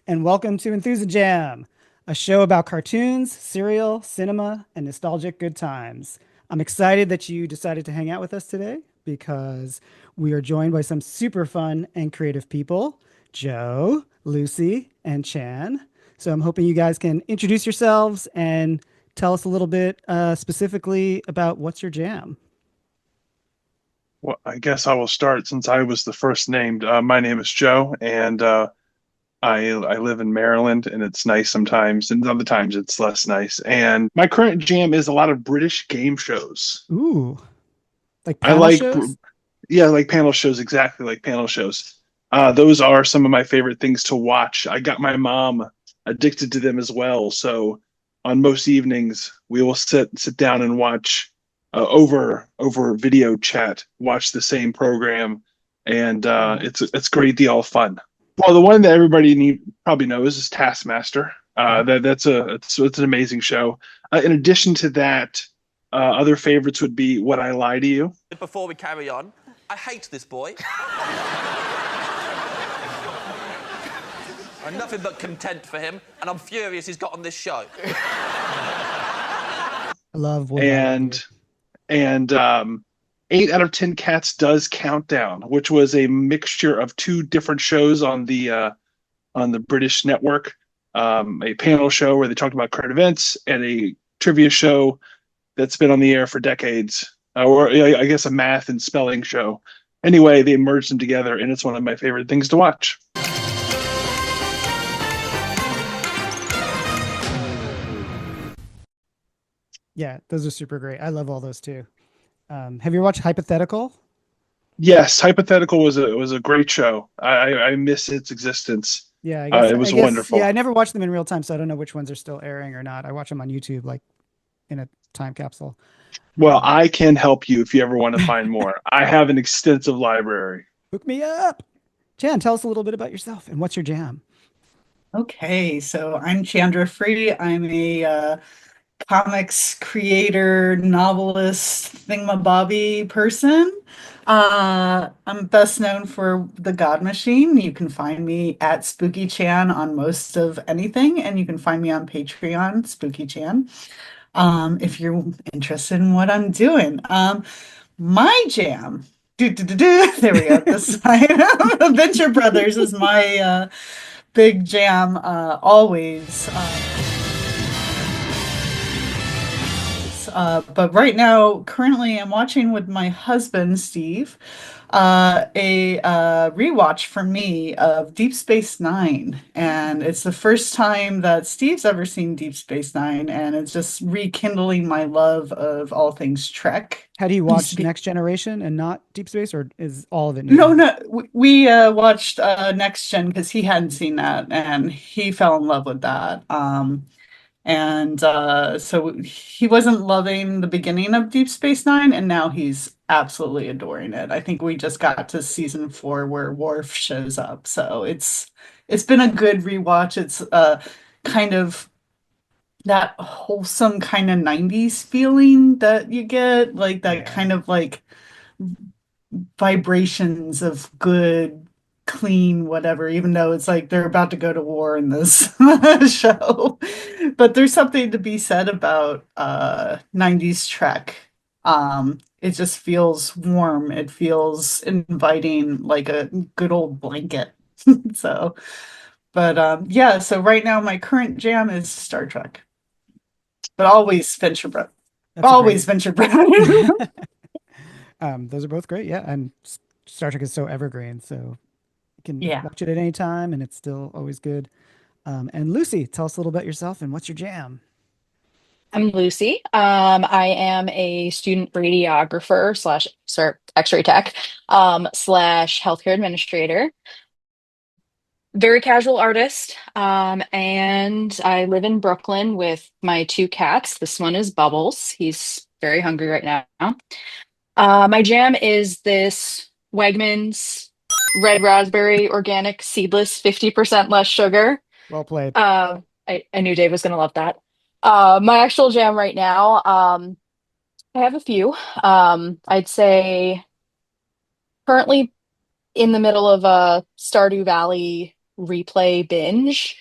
and welcome to Enthusijam, a show about cartoons, cereal, cinema, and nostalgic good times. I'm excited that you decided to hang out with us today because we are joined by some super fun and creative people, Joe, Lucy, and Chan. So I'm hoping you guys can introduce yourselves and tell us a little bit specifically about what's your jam. Well, I guess I will start since I was the first named. My name is Joe, and I live in Maryland, and it's nice sometimes, and other times it's less nice. And my current jam is a lot of British game shows. Ooh, like I panel like, shows? yeah, like panel shows, exactly like panel shows. Those are some of my favorite things to watch. I got my mom addicted to them as well. So on most evenings, we will sit down and watch over video chat, watch the same program, and it's a great deal of fun. Well, the one that everybody probably knows is Taskmaster. Yep. It's an amazing show. In addition to that, other favorites would be What I Lie to You. Before we carry on, I hate this boy. I'm nothing but content for him, and I'm furious he's got on this show. I love What I Lie to You. And 8 out of 10 cats does Countdown, which was a mixture of two different shows on the British network. A panel show where they talked about current events, and a trivia show that's been on the air for decades, or I guess a math and spelling show. Anyway, they merged them together, and it's one of my favorite things to watch. Yeah, those are super great. I love all those too. Have you watched Hypothetical? Yes, Hypothetical was a great show. I miss its existence. Yeah, I guess It I was guess yeah, wonderful. I never watched them in real time, so I don't know which ones are still airing or not. I watch them on YouTube like in a time capsule. Well, Um, I can help you if you ever want to find more. I have an extensive library. Hook me up. Jan, tell us a little bit about yourself and what's your jam? Okay, so I'm Chandra Free. I'm a comics creator, novelist, thingamabobby person. I'm best known for The God Machine. You can find me at Spooky Chan on most of anything, and you can find me on Patreon, Spooky Chan, if you're interested in what I'm doing. My jam. There we go. This side. Adventure Brothers is my big jam always. But right now, currently, I'm watching with my husband, Steve, a rewatch for me of Deep Space Nine. And it's the first time that Steve's ever seen Deep Space Nine, and it's just rekindling my love of all things Trek. How do you Used to watch be Next Generation and not Deep Space, or is all of it no, new? no. We watched Next Gen because he hadn't seen that, and he fell in love with that. And so he wasn't loving the beginning of Deep Space Nine, and now he's absolutely adoring it. I think we just got to season 4 where Worf shows up, so it's been a good rewatch. It's kind of that wholesome kind of 90s feeling that you get, like that Yeah. kind of like vibrations of good, clean, whatever, even though it's like they're about to go to war in this show. But there's something to be said about 90s Trek. It just feels warm. It feels inviting, like a good old blanket. So, but yeah, so right now my current jam is Star Trek, but always Venture Brown. That's a great. Always Venture Brown. Those are both great. Yeah, and Star Trek is so evergreen, so you can Yeah. watch it at any time, and it's still always good. And Lucy, tell us a little about yourself and what's your jam? I'm Lucy. I am a student radiographer slash X-ray tech slash healthcare administrator. Very casual artist. And I live in Brooklyn with my two cats. This one is Bubbles. He's very hungry right now. My jam is this Wegmans red raspberry organic seedless 50% less sugar. Well played. I knew Dave was going to love that. My actual jam right now, I have a few. I'd say currently in the middle of a Stardew Valley replay binge.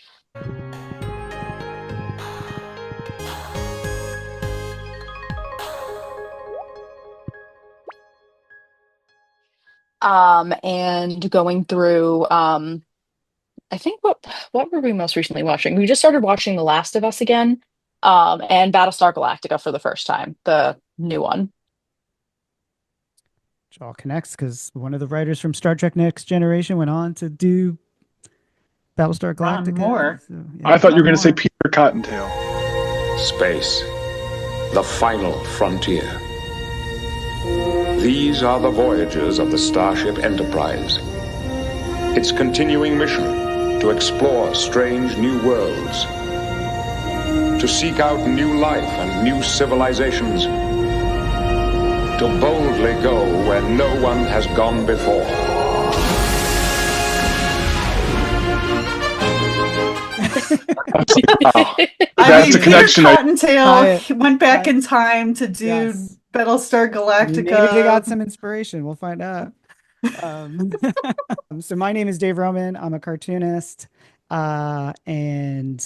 And going through, I think what were we most recently watching? We just started watching The Last of Us again, and Battlestar Galactica for the first time, the new one. Which all connects because one of the writers from Star Trek Next Generation went on to do Battlestar Ron Galactica. Moore. So, I thought you were Ron going to say Moore. Peter Cottontail. Space, the final frontier. These are the voyages of the Starship Enterprise. Its continuing mission to explore strange new worlds, to seek out new life and new civilizations, to boldly go where no one has gone before. Wow. I That's mean, a Peter connection. Cottontail Tie went back it. in time to do Yes. Battlestar Maybe they got Galactica. some inspiration. We'll find out. Um, so my name is Dave Roman. I'm a cartoonist, and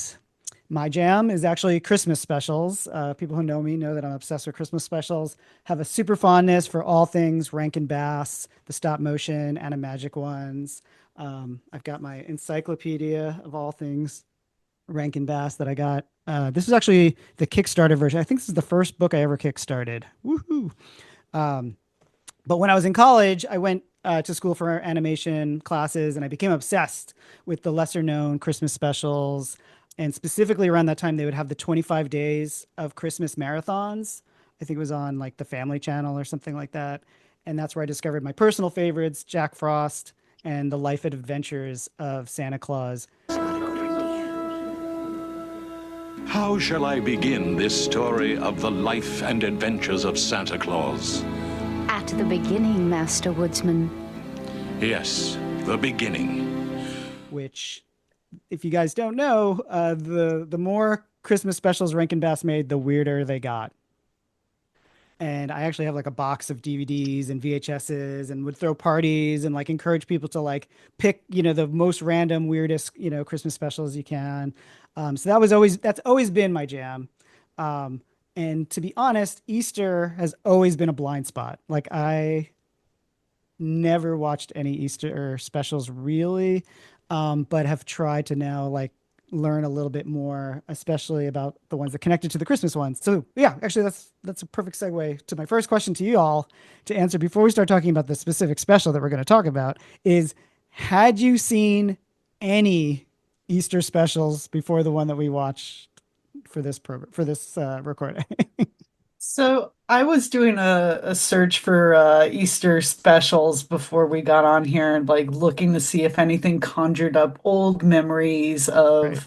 my jam is actually Christmas specials. People who know me know that I'm obsessed with Christmas specials. Have a super fondness for all things Rankin Bass, the stop motion, animagic ones. I've got my encyclopedia of all things Rankin Bass that I got. This is actually the Kickstarter version. I think this is the first book I ever kickstarted. Woohoo! Um, but when I was in college, I went to school for animation classes and I became obsessed with the lesser known Christmas specials. And specifically around that time, they would have the 25 days of Christmas marathons. I think it was on like the Family Channel or something like that. And that's where I discovered my personal favorites, Jack Frost and the life and adventures of Santa Claus. How shall I begin this story of the life and adventures of Santa Claus? At the beginning, Master Woodsman. Yes, the beginning. Which, if you guys don't know, the more Christmas specials Rankin Bass made, the weirder they got. And I actually have like a box of DVDs and VHSs and would throw parties and like encourage people to like pick, the most random, weirdest, Christmas specials you can. So that's always been my jam. And to be honest, Easter has always been a blind spot. Like I never watched any Easter specials really, but have tried to now like learn a little bit more, especially about the ones that connected to the Christmas ones. So yeah, actually that's a perfect segue to my first question to you all to answer before we start talking about the specific special that we're going to talk about is, had you seen any Easter specials before the one that we watched for this program, for this recording? So I was doing a search for Easter specials before we got on here and like looking to see if anything conjured up old memories of Right.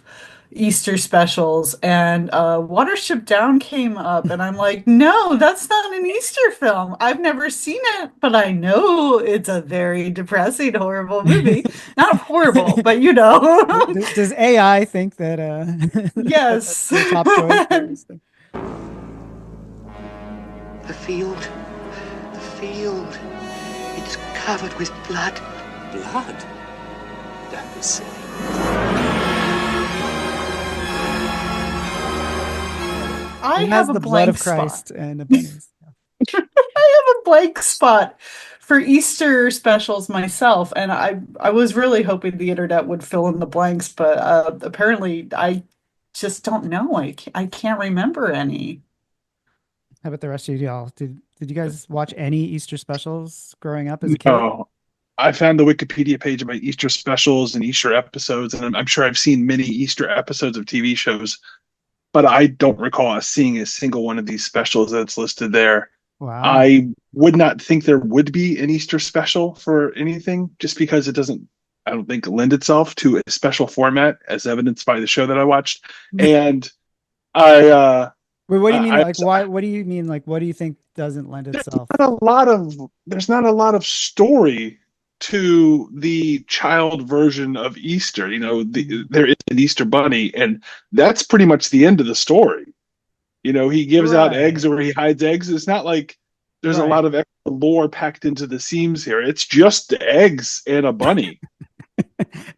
Easter specials, and Watership Down came up, and I'm like, no, that's not an Easter film. I've never seen it, but I know it's a very depressing, horrible movie. Not horrible, but Does AI think that yes. that's the top choice for Easter? The field, it's covered with blood. Blood? Don't be silly. I He have has a the blood of blank spot. Christ and the bunnies. I have a blank spot for Easter specials myself, and I was really hoping the internet would fill in the blanks, but apparently I just don't know. I can't remember any. How about the rest of y'all? Did you guys watch any Easter specials growing up as a kid? No, I found the Wikipedia page about Easter specials and Easter episodes, and I'm sure I've seen many Easter episodes of TV shows, but I don't recall seeing a single one of these specials that's listed there. Wow. I would not think there would be an Easter special for anything, just because it doesn't, I don't think, lend itself to a special format, as evidenced by the show that I watched. And I, Wait, what do you mean? I- Like, why? What do you mean? Like, what do you think doesn't lend itself? there's not a lot of story to the child version of Easter. There is an Easter bunny, and that's pretty much the end of the story. He gives out Right. eggs or he hides eggs. It's not like there's a Right. lot of extra lore packed into the seams here. It's just eggs and a bunny.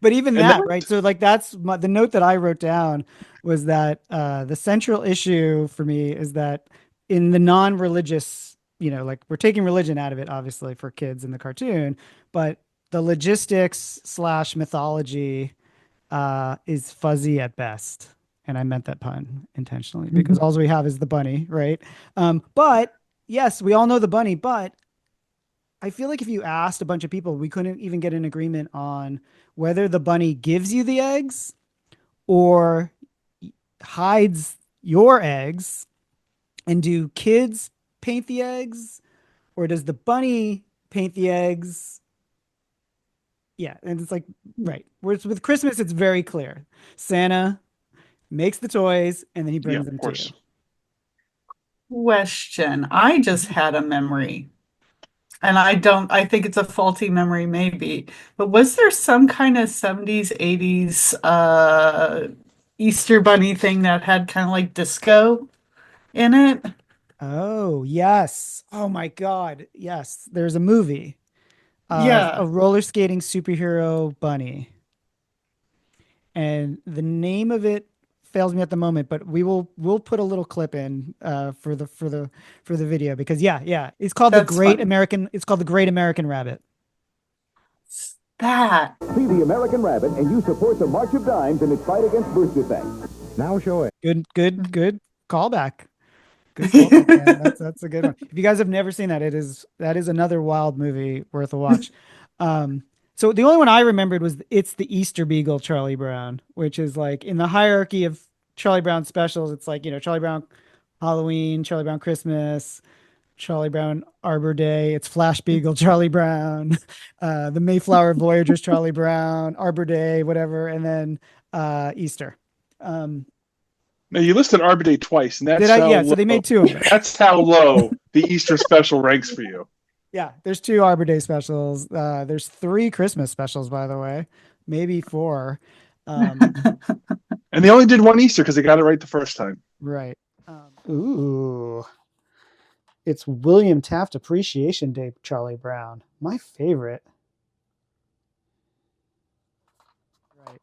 But even And that, that, right? So like the note that I wrote down was that the central issue for me is that in the non-religious, like we're taking religion out of it, obviously for kids in the cartoon, but the logistics slash mythology is fuzzy at best. And I meant that pun intentionally because all we have is the bunny, right? But yes, we all know the bunny, but I feel like if you asked a bunch of people, we couldn't even get an agreement on whether the bunny gives you the eggs or hides your eggs. And do kids paint the eggs or does the bunny paint the eggs? Yeah. And it's like, right. Whereas with Christmas, it's very clear. Santa makes the toys and then he yeah, brings of them to you. course. Question. I just had a memory, and I think it's a faulty memory maybe, but was there some kind of 70s, 80s Easter bunny thing that had kind of like disco in it? Oh, yes. Oh my God. Yes. There's a movie, a Yeah, roller skating superhero bunny. And the name of it fails me at the moment, but we'll put a little clip in for the video because yeah, that's funny. It's called the Great American Rabbit. That. See the American Rabbit and you support the March of Dimes in its fight against birth defects. Now show it. Good callback. Good callback, man. That's a good one. If you guys have never seen that, that is another wild movie worth a watch. So the only one I remembered was it's the Easter Beagle Charlie Brown, which is like in the hierarchy of Charlie Brown specials. It's like, Charlie Brown Halloween, Charlie Brown Christmas, Charlie Brown Arbor Day. It's Flash Beagle Charlie Brown, the Mayflower Voyagers Charlie Brown, Arbor Day, whatever, and then Easter. Now you listed Arbor Day twice, and Did that's I? how Yeah. So they low. made two of them. That's how low the Easter special ranks for you. Yeah, there's two Arbor Day specials. There's three Christmas specials, by the way, maybe four. Um, And they only did one Easter because they got it right the first time. right. Ooh, it's William Taft Appreciation Day, Charlie Brown, my favorite. Right.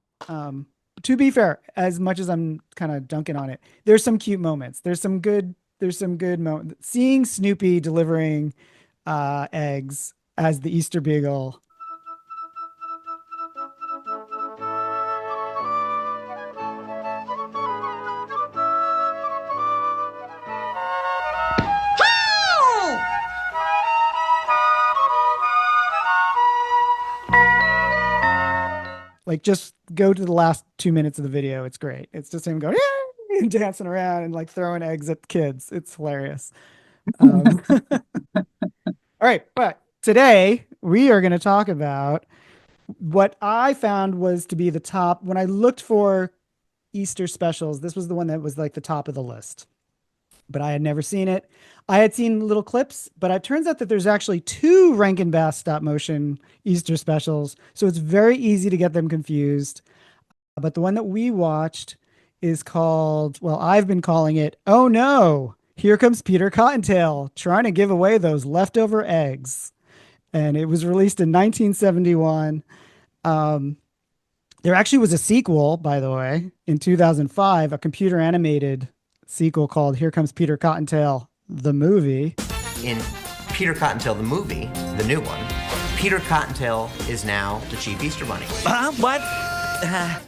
To be fair, as much as I'm kind of dunking on it, there's some cute moments. There's some good moments. Seeing Snoopy delivering eggs as the Easter Beagle. Like, just go to the last 2 minutes of the video. It's great. It's just him going "Yay!" and dancing around and like throwing eggs at kids. It's hilarious. All right, but today we are going to talk about what I found was to be the top when I looked for Easter specials. This was the one that was like the top of the list, but I had never seen it. I had seen little clips, but it turns out that there's actually two Rankin Bass stop motion Easter specials. So it's very easy to get them confused. But the one that we watched is called, well, I've been calling it, Oh No, Here Comes Peter Cottontail, trying to give away those leftover eggs. And it was released in 1971. There actually was a sequel, by the way, in 2005, a computer animated sequel called Here Comes Peter Cottontail, the movie. In Peter Cottontail, the movie, the new one, Peter Cottontail is now the chief Easter Bunny. What?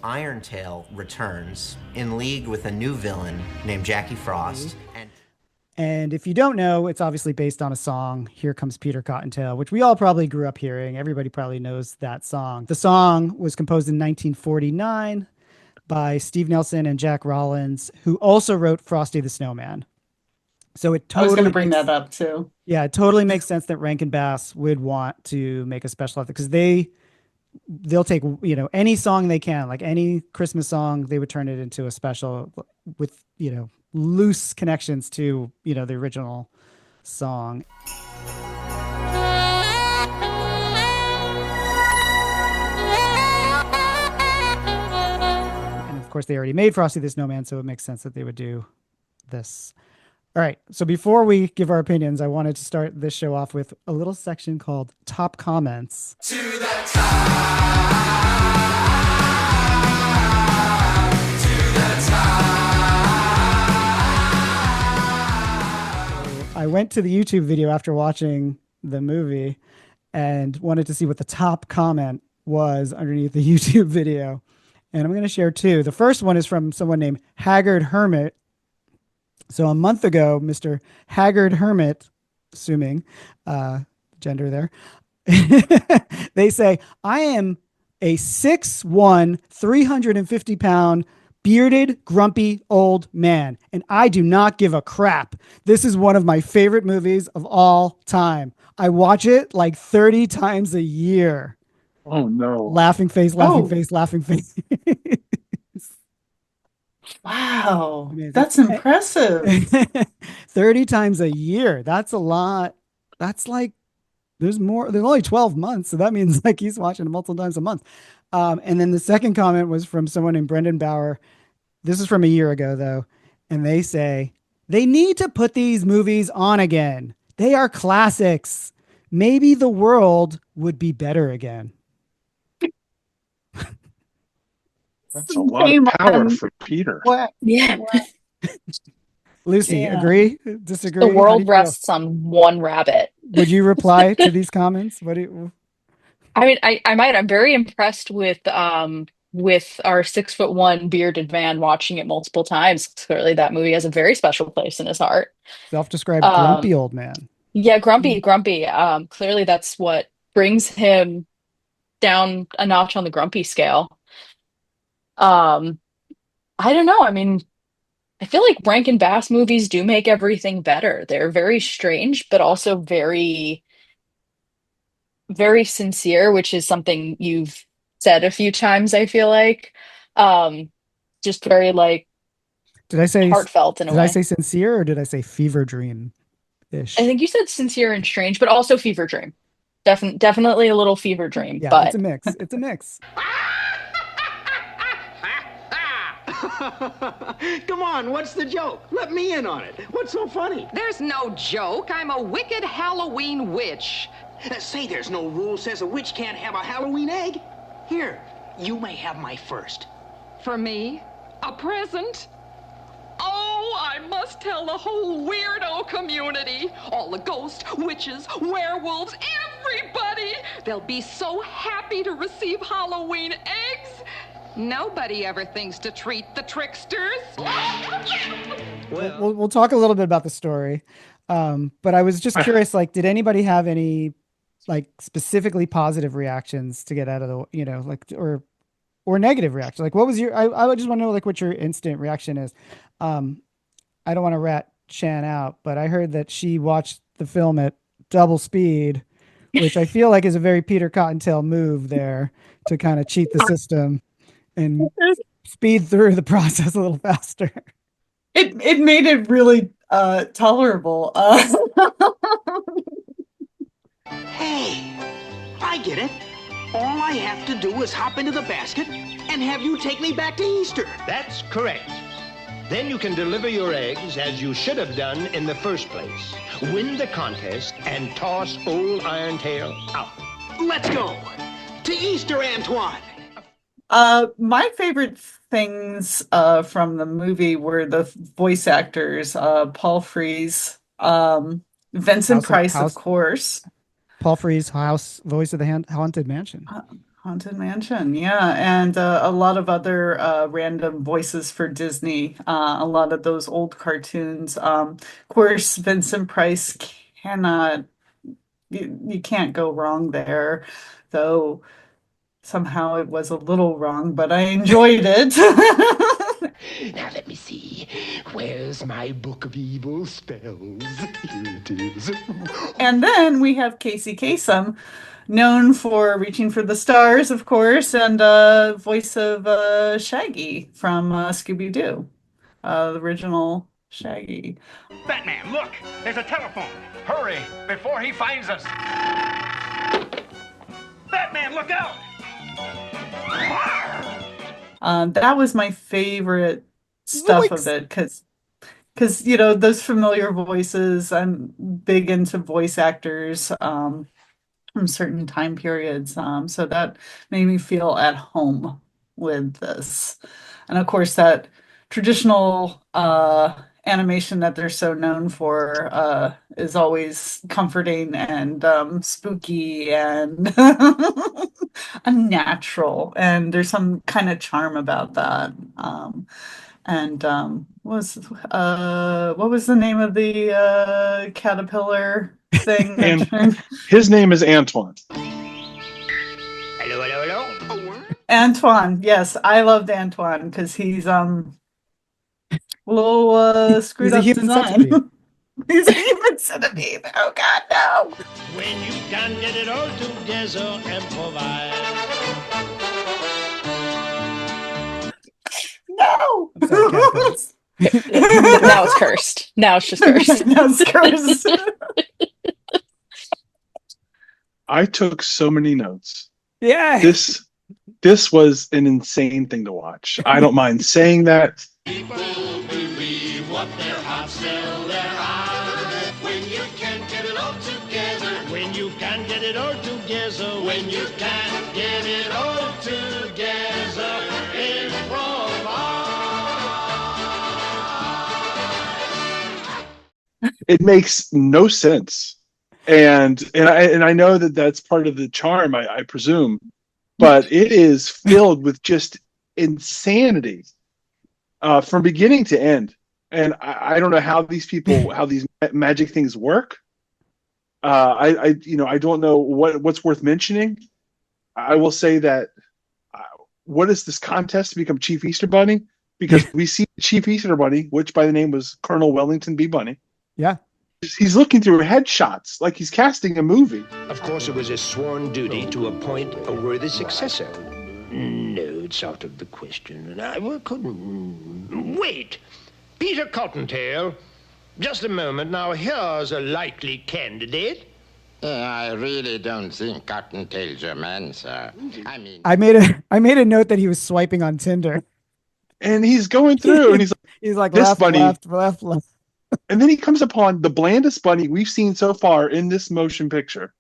Irontail returns in league with a new villain named Jackie Frost. And if you don't know, it's obviously based on a song, Here Comes Peter Cottontail, which we all probably grew up hearing. Everybody probably knows that song. The song was composed in 1949 by Steve Nelson and Jack Rollins, who also wrote Frosty the Snowman. So it totally I was going to bring that up too. Yeah, it totally makes sense that Rankin Bass would want to make a special effect because they'll take any song they can, like any Christmas song, they would turn it into a special with loose connections to the original song. And of course, they already made Frosty the Snowman, so it makes sense that they would do this. All right. So before we give our opinions, I wanted to start this show off with a little section called Top Comments. To the top. went to the YouTube video after watching the movie and wanted to see what the top comment was underneath the YouTube video. And I'm going to share two. The first one is from someone named Haggard Hermit. So a month ago, Mr. Haggard Hermit, assuming gender there, they say, I am a 6'1", 350-pound, bearded, grumpy old man, and I do not give a crap. This is one of my favorite movies of all time. I watch it like 30 times a year. Oh, no. Laughing face, laughing face, laughing face. Wow, Amazing. that's impressive. 30 times a year. That's a lot. That's like, there's only 12 months. So that means like he's watching it multiple times a month. And then the second comment was from someone named Brendan Bauer. This is from a year ago, though. And they say, they need to put these movies on again. They are classics. Maybe the world would be better again. That's a lot of power for Peter. What? Yeah. Lucy, Yeah. agree? Disagree? The How do world you feel? rests on one rabbit. Would you reply to these comments? What do you? I mean, I might. I'm very impressed with our 6'1" bearded man watching it multiple times. Clearly, that movie has a very special place in his heart. Self-described Um, grumpy old man. yeah, grumpy. Clearly, that's what brings him down a notch on the grumpy scale. Um, I don't know. I mean, I feel like Rankin Bass movies do make everything better. They're very strange, but also very, very sincere, which is something you've said a few times, I feel like. Um, just very like Did I say heartfelt in a did I way. say sincere or did I say fever dream I ish? think you said sincere and strange, but also fever dream. Definitely a little fever dream, Yeah, it's but a mix. It's a mix. Come on, what's the joke? Let me in on it. What's so funny? There's no joke. I'm a wicked Halloween witch. Say there's no rule says a witch can't have a Halloween egg. Here, you may have my first. For me? A present? Oh, I must tell the whole weirdo community. All the ghosts, witches, werewolves, everybody. They'll be so happy to receive Halloween eggs. Nobody ever thinks to treat the tricksters. We'll talk a little bit about the story. But I was just curious, like, did anybody have any like specifically positive reactions to get out of the, like, or negative reaction? Like, what was your, I would just want to know like what your instant reaction is. I don't want to rat Shan out, but I heard that she watched the film at double speed, which I feel like is a very Peter Cottontail move there to kind of cheat the system and speed through the process a little faster. It made it really tolerable. Hey, I get it. All I have to do is hop into the basket and have you take me back to Easter. That's correct. Then you can deliver your eggs as you should have done in the first place. Win the contest and toss old Irontail out. Let's go. To Easter, Antoine. My favorite things from the movie were the voice actors, Paul Frees, Vincent Price, of course. Paul Frees' house, voice of the Haunted Mansion. Haunted Mansion, yeah, and a lot of other random voices for Disney. A lot of those old cartoons. Of course, Vincent Price cannot, you can't go wrong there, though somehow it was a little wrong, but I enjoyed it. Now let me see. Where's my book of evil spells? Here it is. And then we have Casey Kasem, known for Reaching for the Stars, of course, and voice of Shaggy from Scooby-Doo, the original Shaggy. Batman, look! There's a telephone. Hurry, before he finds us. Batman, look out! That was my favorite stuff of it because those familiar voices. I'm big into voice actors from certain time periods, so that made me feel at home with this. And of course, that traditional animation that they're so known for is always comforting and spooky and unnatural, and there's some kind of charm about that. And what was the name of the caterpillar thing And that his name is Antoine. Hello, hello, hello. Antoine? Yes, I loved Antoine because he's a little screwed He's a up human design. centipede. He's a human centipede. Oh God, no! When you can get it all together and provide. No! I'm sorry, caterpillars. Now it's cursed. Now it's just cursed. Now it's cursed. I took so many notes. Yeah. This was an insane thing to watch. I don't mind saying that. People believe what their hearts tell their eyes. When you can't get it all together. When you can get it all together. When you can't get it all together. It makes no sense. And I know that that's part of the charm, I presume, but it is filled with just insanity from beginning to end. And I don't know how these magic things work. I don't know what's worth mentioning. I will say that what is this contest to become Chief Easter Bunny? Because we see Chief Easter Bunny, which by the name was Colonel Wellington B. Bunny. Yeah. He's looking through headshots like he's casting a movie. Of course, it was his sworn duty to appoint a worthy successor. No, it's out of the question. And I couldn't. Wait! Peter Cottontail. Just a moment. Now, here's a likely candidate. I really don't think Cottontail's your man, sir. I made a note that he was swiping on Tinder. And he's going through and he's like this left, bunny. left. And then he comes upon the blandest bunny we've seen so far in this motion picture.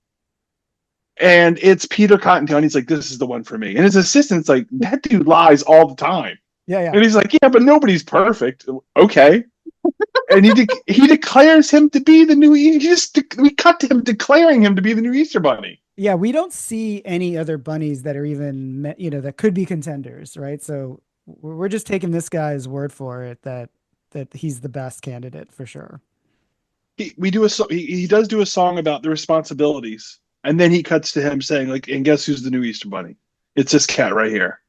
And it's Peter Cottontail. And he's like, this is the one for me. And his assistant's like, that dude lies all the time. Yeah. And he's like, yeah, but nobody's perfect. Okay. And he declares him to be the new. We cut to him declaring him to be the new Easter Bunny. Yeah, we don't see any other bunnies that are even that could be contenders, right? So we're just taking this guy's word for it that he's the best candidate for sure. He does do a song about the responsibilities, and then he cuts to him saying, like, and guess who's the new Easter Bunny? It's this cat right here.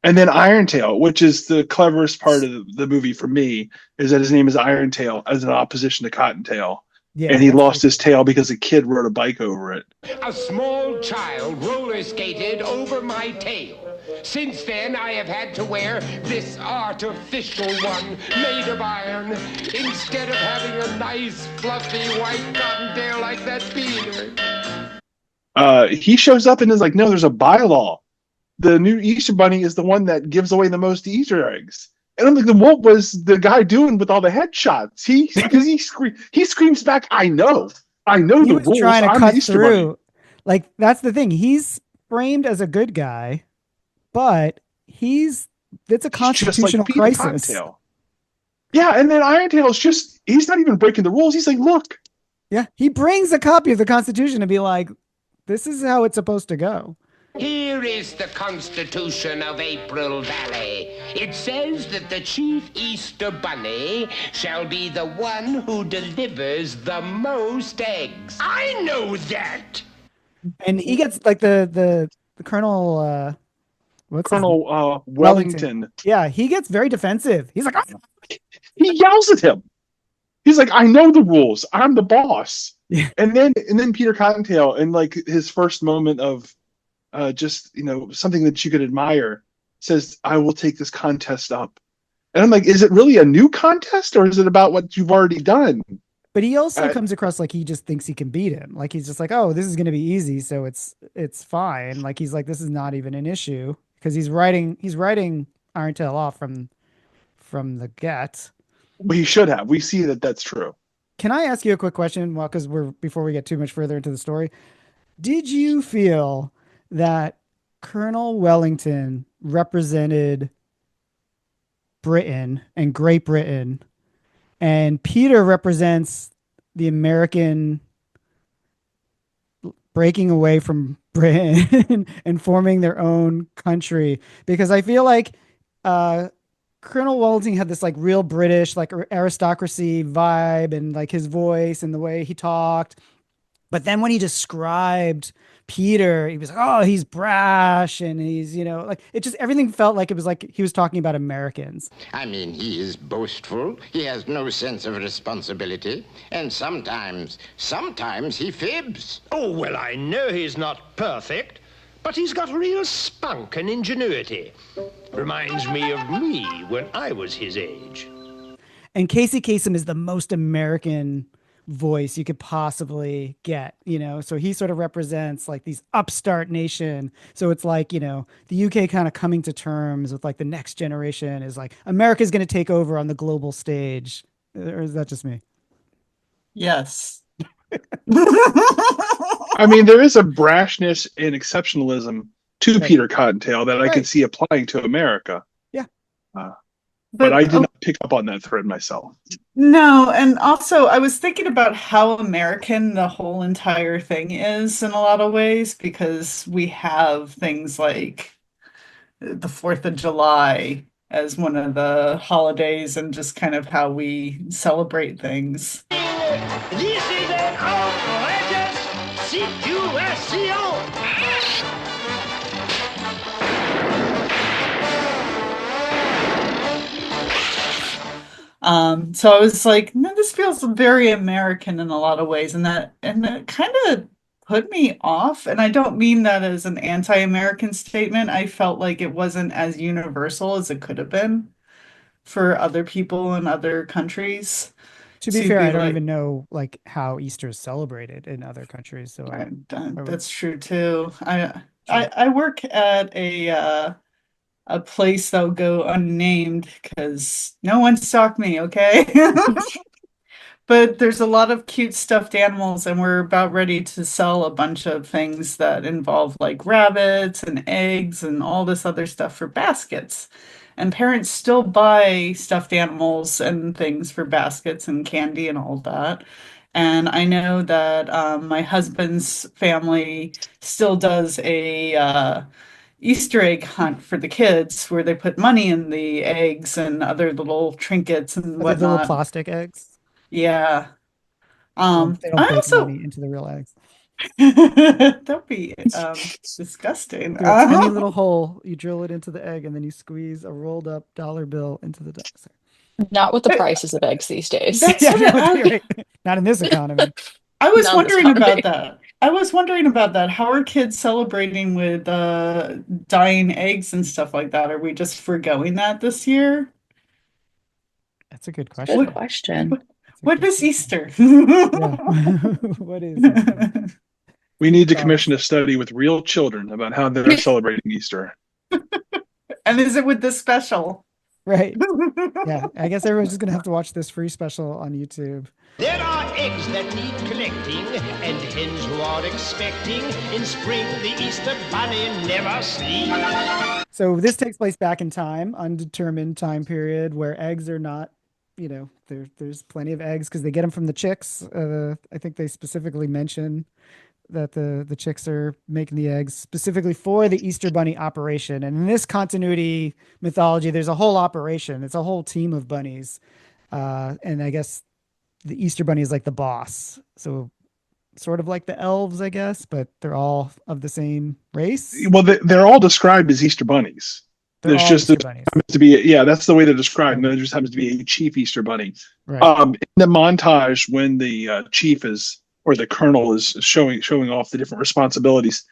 And then Irontail, which is the cleverest part of the movie for me, is that his name is Irontail as an opposition to Cottontail. Yeah, and he lost his tail because a kid rode a bike over it. A small child roller skated over my tail. Since then, I have had to wear this artificial one made of iron instead of having a nice, fluffy, white cottontail like that Peter. He shows up and is like, no, there's a bylaw. The new Easter Bunny is the one that gives away the most Easter eggs. And I'm like, what was the guy doing with all the headshots? He screams back, I know He the was rules. trying to I'm cut the Easter through. Bunny. Like, that's the thing. He's framed as a good guy, but it's a constitutional crisis. Cottontail. Yeah, and then Irontail's he's not even breaking the rules. He's like, look. Yeah, he brings a copy of the Constitution to be like, this is how it's supposed to go. Here is the Constitution of April Valley. It says that the Chief Easter Bunny shall be the one who delivers the most eggs. I know that. And he gets like the Colonel Wellington. Yeah, he gets very defensive. He's like, oh. He yells at him. He's like, I know the rules. I'm the boss. Yeah. And then Peter Cottontail, in like his first moment of something that you could admire, says, I will take this contest up. And I'm like, is it really a new contest or is it about what you've already done? But he also comes across like he just thinks he can beat him. Like he's just like, oh, this is going to be easy, so it's fine. Like he's like, this is not even an issue because he's writing Irontail off from the get. But he should have. We see that that's true. Can I ask you a quick question? Well, because before we get too much further into the story, did you feel that Colonel Wellington represented Britain and Great Britain And Peter represents the American breaking away from Britain and forming their own country. Because I feel like uh, Colonel Walding had this like real British, like aristocracy vibe, and like his voice and the way he talked. But then when he described Peter, he was like, oh, he's brash and he's, like it just everything felt like it was like he was talking about Americans. I mean, he is boastful. He has no sense of responsibility. And sometimes he fibs. Oh, well, I know he's not perfect, but he's got real spunk and ingenuity. Reminds me of me when I was his age. And Casey Kasem is the most American voice you could possibly get, so he sort of represents like these upstart nation. So it's like, the UK kind of coming to terms with like the next generation is like America's going to take over on the global stage. Or is that just me? Yes. I mean, there is a brashness and exceptionalism to Peter Cottontail that I can see applying to America. Yeah. But I did not pick up on that thread myself. No, and also I was thinking about how American the whole entire thing is in a lot of ways, because we have things like the 4th of July as one of the holidays and just kind of how we celebrate things. This is an outrageous situation! So I was like, no, this feels very American in a lot of ways, and that kind of put me off. And I don't mean that as an anti-American statement. I felt like it wasn't as universal as it could have been for other people in other countries. To be fair, I don't even know like how Easter is celebrated in other countries. So that's true too. I work at a place that'll go unnamed because no one stalked me, okay? But there's a lot of cute stuffed animals, and we're about ready to sell a bunch of things that involve like rabbits and eggs and all this other stuff for baskets. And parents still buy stuffed animals and things for baskets and candy and all that. And I know that my husband's family still does a Easter egg hunt for the kids where they put money in the eggs and other little trinkets and whatnot. The little plastic eggs. Yeah. They don't bake money into the real eggs. That'd be disgusting. Through a tiny little hole, you drill it into the egg, and then you squeeze a rolled up dollar bill into the duck. Not with the prices of eggs these days. Right. Not in this economy. I was wondering about that. How are kids celebrating with dying eggs and stuff like that? Are we just forgoing that this year? That's a good question. Good question. What is Easter? What is Easter? We need to commission a study with real children about how they're celebrating Easter. And is it with this special? Right. Yeah. I guess everyone's just going to have to watch this free special on YouTube. There are eggs that need collecting, and hens who are expecting. In spring, the Easter bunny never sleeps. So this takes place back in time, undetermined time period, where eggs are not, there's plenty of eggs because they get them from the chicks. I think they specifically mention that the chicks are making the eggs specifically for the Easter Bunny operation. And in this continuity mythology, there's a whole operation. It's a whole team of bunnies. And I guess the Easter Bunny is like the boss. So sort of like the elves, I guess, but they're all of the same race. Well, they're all described as Easter bunnies. There's just happens to be that's the way they're described. And there just happens to be a chief Easter bunny. Right. In the montage when the chief or the colonel is showing off the different responsibilities,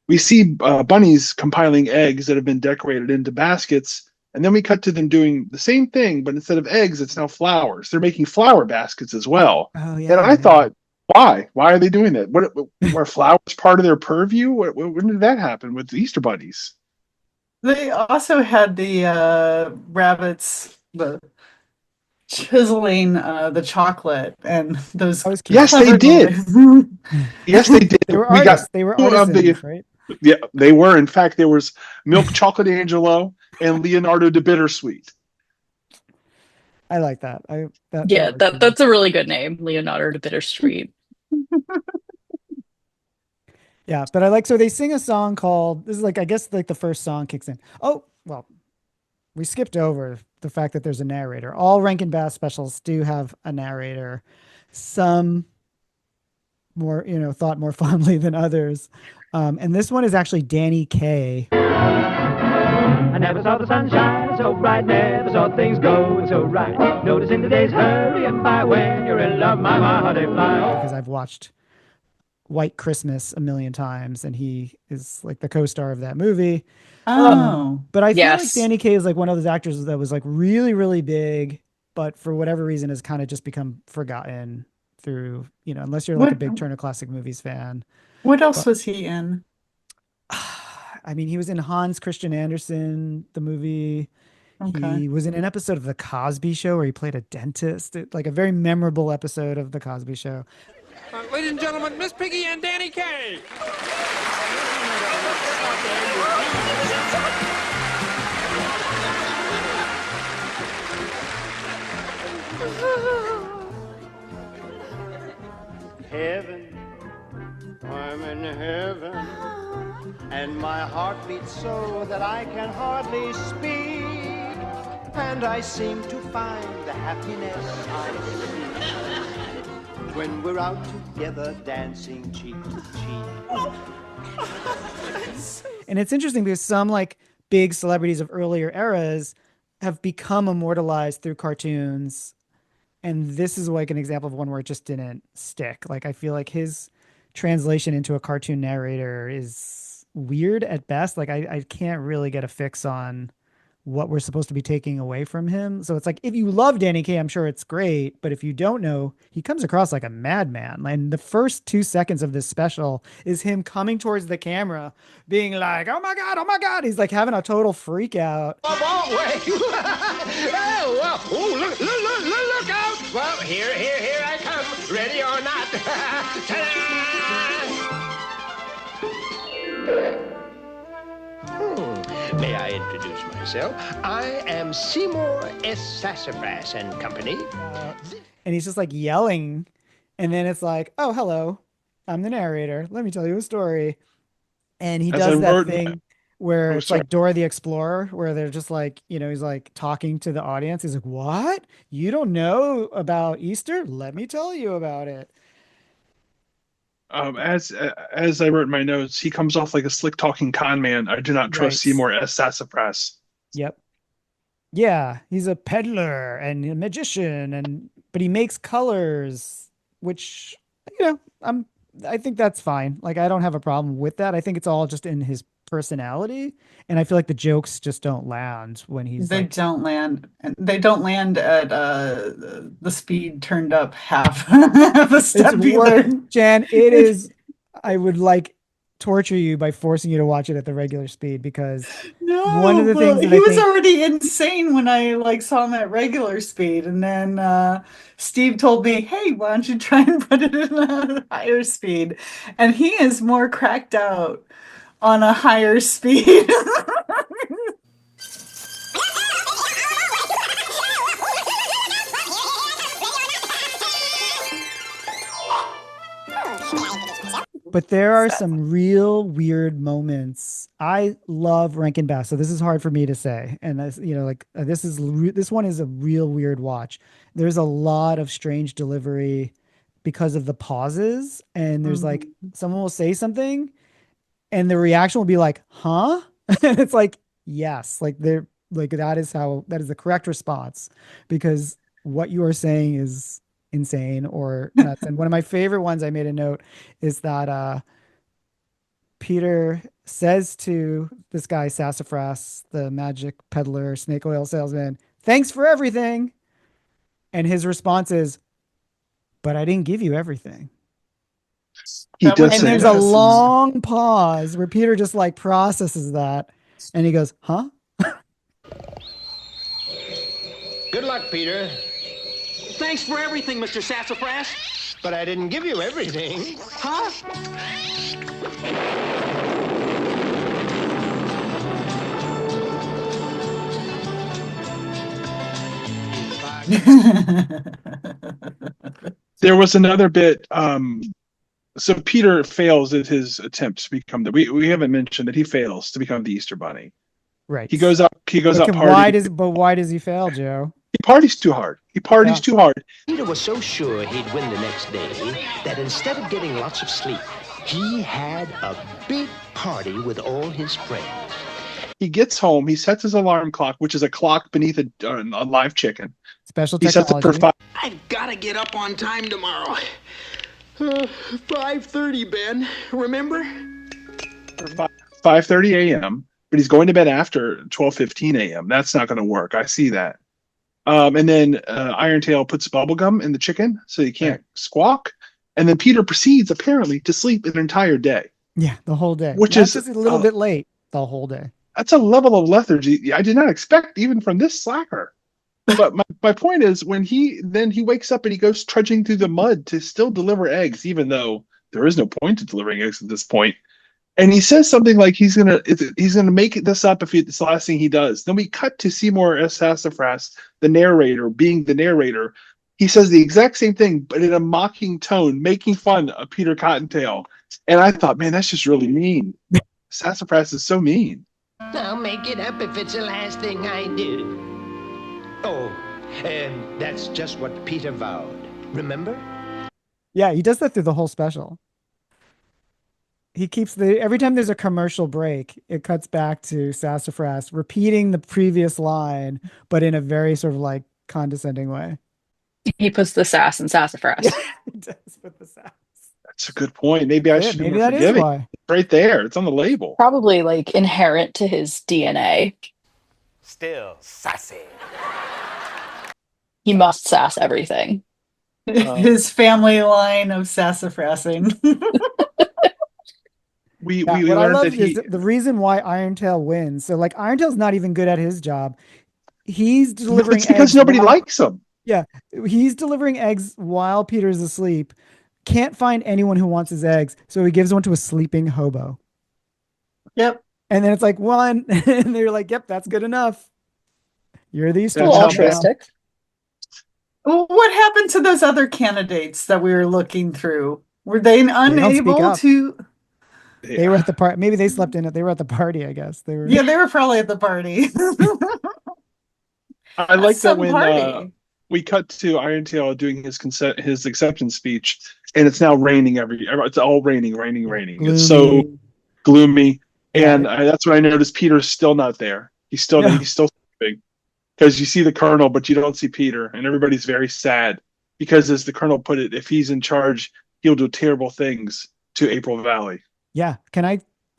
we see bunnies compiling eggs that have been decorated into baskets, and then we cut to them doing the same thing, but instead of eggs, it's now flowers. They're making flower baskets as well. Oh, yeah, and I thought, why are they doing that? What were flowers part of their purview? When did that happen with the Easter bunnies? They also had the rabbits, the chiseling the chocolate and those. Yes, they did. Yes, they did. They were artists. They were artisans, right? Yeah, they were. In fact, there was Milk Chocolate Angelo and Leonardo da Bittersweet. I like that. Yeah, Works for me. that's a really good name, Leonardo da Bittersweet. Yeah, but I like, so they sing a song called, this is like, I guess like the first song kicks in. Oh, well, we skipped over the fact that there's a narrator. All Rankin Bass specials do have a narrator. Some more, thought more fondly than others. And this one is actually Danny Kaye. I never saw the sun shine so bright, never saw things going so right. Noticing the days hurrying by when you're in love, my how they fly. Because I've watched White Christmas a million times, and he is like the co-star of that movie. But I feel like Danny Kaye is like one of those actors that was like really, really big, but for whatever reason has kind of just become forgotten through, unless you're like a big Turner Classic Movies fan. What else was he in? I mean, he was in Hans Christian Andersen, the movie. Okay. He was in an episode of The Cosby Show where he played a dentist, like a very memorable episode of The Cosby Show. Ladies and gentlemen, Miss Piggy and Danny Kaye. Heaven, I'm in heaven, and my heart beats so that I can hardly speak, and I seem to find the happiness I seek when we're out together dancing cheek to cheek. And it's interesting because some like big celebrities of earlier eras have become immortalized through cartoons. And this is like an example of one where it just didn't stick. Like, I feel like his translation into a cartoon narrator is weird at best. Like, I can't really get a fix on what we're supposed to be taking away from him. So it's like, if you love Danny Kaye, I'm sure it's great. But if you don't know, he comes across like a madman. And the first 2 seconds of this special is him coming towards the camera, being like, oh my God, oh my God. He's like having a total freak out. Oh, well, look out! Well, here I come, ready or not. May I introduce myself? I am Seymour S. Sassafras and Company. And he's just like yelling. And then it's like, oh, hello, I'm the narrator. Let me tell you a story. And he does that thing where it's like Dora the Explorer, where they're just like, he's like talking to the audience. He's like, what? You don't know about Easter? Let me tell you about it. As I wrote in my notes, he comes off like a slick talking con man. I do not trust Seymour S. Sassafras. Yep. Yeah, he's a peddler and a magician, but he makes colors, which I think that's fine. Like, I don't have a problem with that. I think it's all just in his personality, and I feel like the jokes just don't land when don't land. They don't land at the speed turned up half the step either. Jan, it is. I would like torture you by forcing you to watch it at the regular speed, because one of the things that he was already insane when I saw him at regular speed, and then Steve told me, hey, why don't you try and put it in a higher speed, and he is more cracked out on a higher speed. But there are some real weird moments. I love Rankin Bass, so this is hard for me to say. And this one is a real weird watch. There's a lot of strange delivery because of the pauses, and there's like someone will say something, and the reaction will be like, "Huh?" And it's like, yes, like they're like that is the correct response, because what you are saying is insane or nuts. And one of my favorite ones I made a note is that Peter says to this guy Sassafras, the magic peddler, snake oil salesman, "Thanks for everything." And his response is, "But I didn't give you everything." And there's a long pause where Peter just like processes that, and he goes, "Huh?" Good luck, Peter. Thanks for everything, Mr. Sassafras. But I didn't give you everything. Huh? There was another bit. So Peter fails at his attempt to become we haven't mentioned that he fails to become the Easter Bunny. Right. He goes up partying. Why does he fail, Joe? He parties too hard. Too hard. Peter was so sure he'd win the next day that instead of getting lots of sleep, he had a big party with all his friends. He gets home. He sets his alarm clock, which is a clock beneath a live chicken. Special technology. He sets it for 5. I've got to get up on time tomorrow. 5:30, Ben. Remember? 5:30 a.m. But he's going to bed after 12:15 a.m. That's not going to work. I see that. And then Irontail puts bubblegum in the chicken so he can't squawk. And then Peter proceeds, apparently, to sleep an entire day. Yeah, the whole day. Which is is a little bit late the whole day. That's a level of lethargy I did not expect even from this slacker. But my point is, when he wakes up and he goes trudging through the mud to still deliver eggs, even though there is no point to delivering eggs at this point. And he says something like he's gonna make this up if it's the last thing he does. Then we cut to Seymour S. Sassafras, the narrator, being the narrator. He says the exact same thing, but in a mocking tone, making fun of Peter Cottontail. And I thought, man, that's just really mean. Sassafras is so mean. I'll make it up if it's the last thing I do. Oh, and that's just what Peter vowed. Remember? Yeah, he does that through the whole special. He keeps every time there's a commercial break, it cuts back to Sassafras repeating the previous line, but in a very sort of like condescending way. He puts the sass in Sassafras. Yeah, he does put the sass. That's a good point. Maybe I should be more that forgiving. Is why. It's right there. It's on the label. Probably like inherent to his DNA. Still sassy. He must sass everything. His family line of sassafrassing. We what learned I love that is the reason why Irontail wins. So like Irontail's not even good at his job. He's delivering it's because eggs nobody likes him. Yeah, he's delivering eggs while Peter's asleep. Can't find anyone who wants his eggs, so he gives one to a sleeping hobo. Yep. And then it's like one, and they're like, "Yep, that's good enough." You're the Easter altruistic. Well, what happened to those other candidates that we were looking through? Were they unable to? They were at the party. Maybe they slept in it. They were at the party, I guess. They were. Yeah, they were probably at the party. I like that when we cut to Irontail doing his acceptance speech, and it's now raining it's all raining. Gloomy. It's so gloomy, and that's when I noticed Peter's still not there. He's still sleeping because you see the Colonel, but you don't see Peter, and everybody's very sad because, as the Colonel put it, if he's in charge, he'll do terrible things to April Valley. Yeah.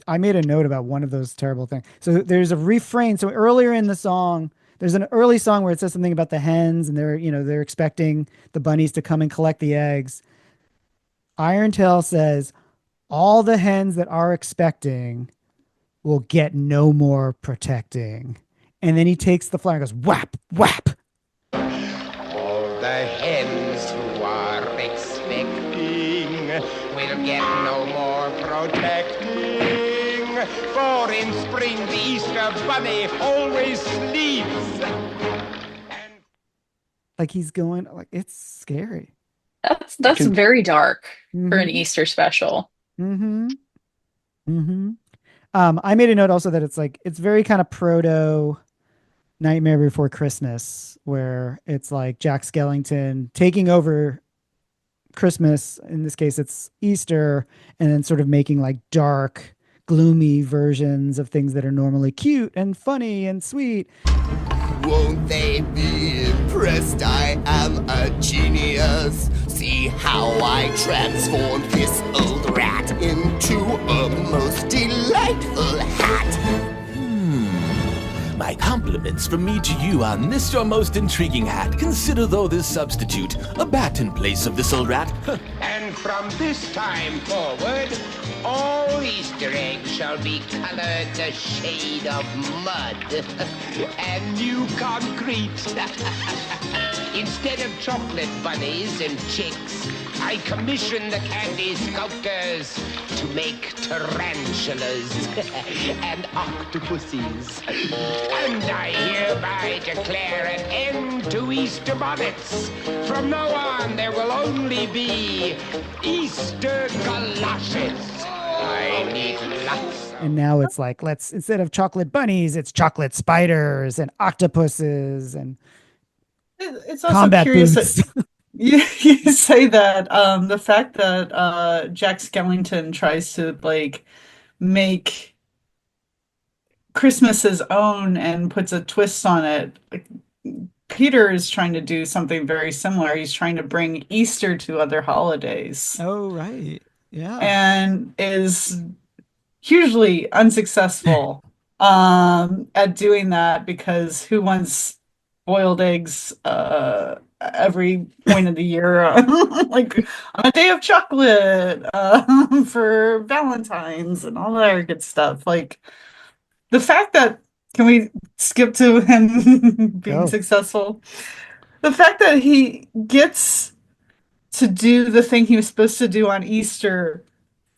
I made a note about one of those terrible things. So there's a refrain. So earlier in the song, there's an early song where it says something about the hens and they're expecting the bunnies to come and collect the eggs. Irontail says, all the hens that are expecting will get no more protecting. And then he takes the flower and goes, whap, whap. All the hens who are expecting will get no more protecting. For in spring the Easter bunny always sleeps. Like he's going, like it's scary. That's very dark for an Easter special. Mm-hmm. Mm-hmm. I made a note also that it's very kind of proto Nightmare Before Christmas, where it's like Jack Skellington taking over Christmas. In this case, it's Easter, and then sort of making like dark, gloomy versions of things that are normally cute and funny and sweet. Won't they be impressed? I am a genius. See how I transformed this old rat into a most delightful hat. My compliments from me to you on this your most intriguing hat. Consider though this substitute, a bat in place of this old rat. And from this time forward, all Easter eggs shall be colored a shade of mud and new concrete. Instead of chocolate bunnies and chicks, I commissioned the candy sculptors to make tarantulas and octopuses. And I hereby declare an end to Easter bonnets. From now on, there will only be Easter galoshes. I need lots. And now it's like, let's, instead of chocolate bunnies, it's chocolate spiders and octopuses and It's also combat curious boots. that you say that the fact that Jack Skellington tries to like make Christmas his own and puts a twist on it. Like, Peter is trying to do something very similar. He's trying to bring Easter to other holidays. Oh, right. Yeah. And is hugely unsuccessful at doing that because who wants boiled eggs every point of the year like on a day of chocolate for Valentine's and all that good stuff. Like the fact that, can we skip to him being successful? The fact that he gets to do the thing he was supposed to do on Easter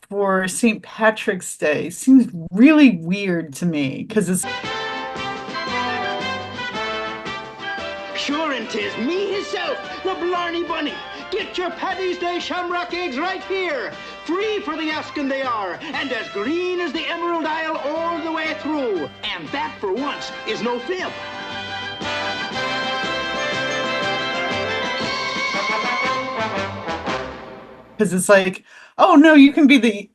for St. Patrick's Day seems really weird to me because it's Sure, and 'tis me hisself, the Blarney Bunny. Get your Paddy's Day shamrock eggs right here. Free for the asking they are, and as green as the Emerald Isle all the way through. And that, for once, is no fib. because it's like, oh no, you can be the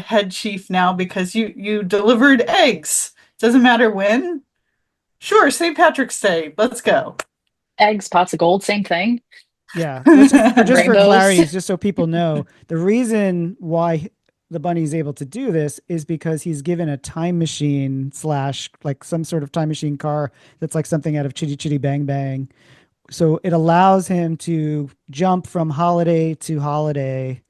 head chief now because you delivered eggs. Doesn't matter when. Sure, St. Patrick's Day. Let's go. Eggs, pots of gold, same thing. Yeah. Just for Rainbows. clarity, just so people know, the reason why the bunny is able to do this is because he's given a time machine / like some sort of time machine car that's like something out of Chitty Chitty Bang Bang. So it allows him to jump from holiday to holiday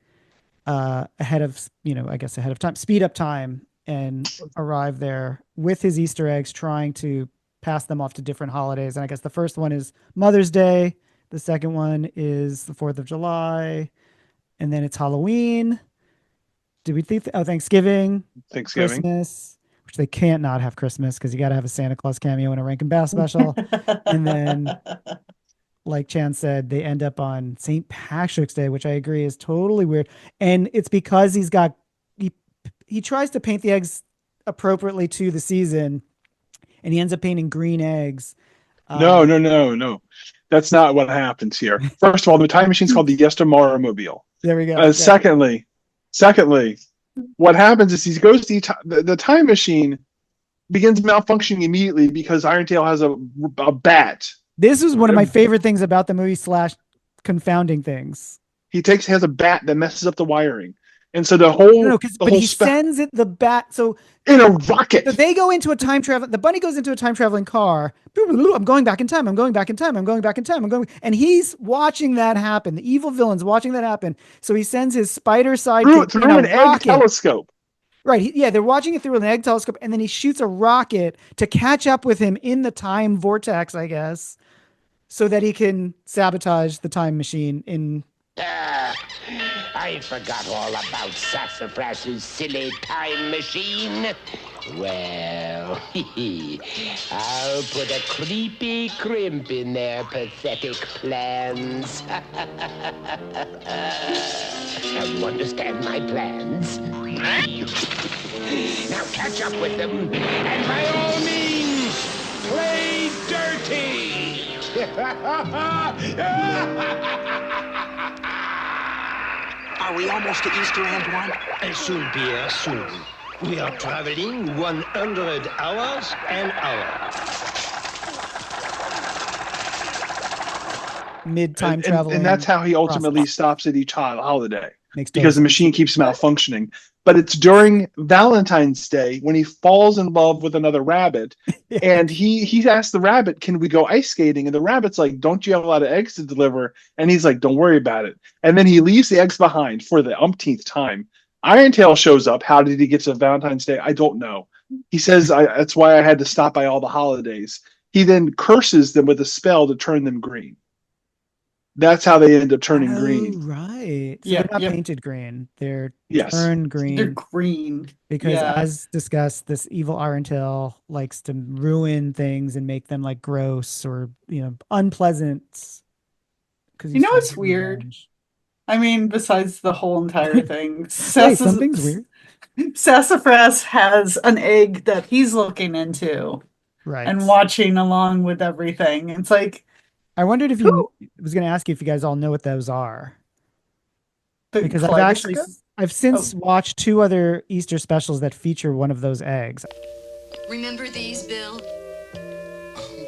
ahead of, ahead of time, speed up time and arrive there with his Easter eggs, trying to pass them off to different holidays. And I guess the first one is Mother's Day. The second one is the 4th of July. And then it's Halloween. Did we think? Thanksgiving. Christmas, which they can't not have Christmas because you got to have a Santa Claus cameo and a Rankin Bass special. And then, like Chan said, they end up on St. Patrick's Day, which I agree is totally weird. And it's because he tries to paint the eggs appropriately to the season, and he ends up painting green eggs. No. That's not what happens here. First of all, the time machine's called the Yestermorrow Mobile. There we go. Secondly, what happens is he goes to the time machine begins malfunctioning immediately because Iron-Tail has a bat. This is one of my favorite things about the movie / confounding things. He has a bat that messes up the wiring. And so the whole sends it the bat. So in a rocket. So they go into a time travel. The bunny goes into a time traveling car. I'm going back in time. I'm going back in time. I'm going back in time. And he's watching that happen. The evil villain's watching that happen. So he sends his spider sidekick through an egg telescope. Right. They're watching it through an egg telescope, and then he shoots a rocket to catch up with him in the time vortex, I guess, so that he can sabotage the time machine in. I forgot all about Sassafras's silly time machine. Well, I'll put a creepy crimp in their pathetic plans. Now you understand my plans? Now catch up with them, and by all means, play dirty! Are we almost to Easter, Antoine? I should be here soon. We are traveling 100 hours an hour. Mid-time traveling. And that's how he ultimately stops at each holiday. Because the machine keeps malfunctioning. But it's during Valentine's Day when he falls in love with another rabbit. And he asks the rabbit, can we go ice skating? And the rabbit's like, don't you have a lot of eggs to deliver? And he's like, don't worry about it. And then he leaves the eggs behind for the umpteenth time. Iron-Tail shows up. How did he get to Valentine's Day? I don't know. He says, that's why I had to stop by all the holidays. He then curses them with a spell to turn them green. That's how they end up turning Oh, green. right. So Yeah, they're not yep. painted green. They're Yes. turned They're green green. because, Yeah. as discussed, this evil Arentel likes to ruin things and make them like gross or, unpleasant because You he's know trying to what's get weird? revenge. I mean, besides the whole entire thing, Wait, something's weird. Sassafras has an egg that he's looking into Right. and watching along with everything. It's like I wondered if who I was going to ask you if you guys all know what those are. the Because kaleidoscope? I've since Oh. watched two other Easter specials that feature one of those eggs. Remember these, Bill?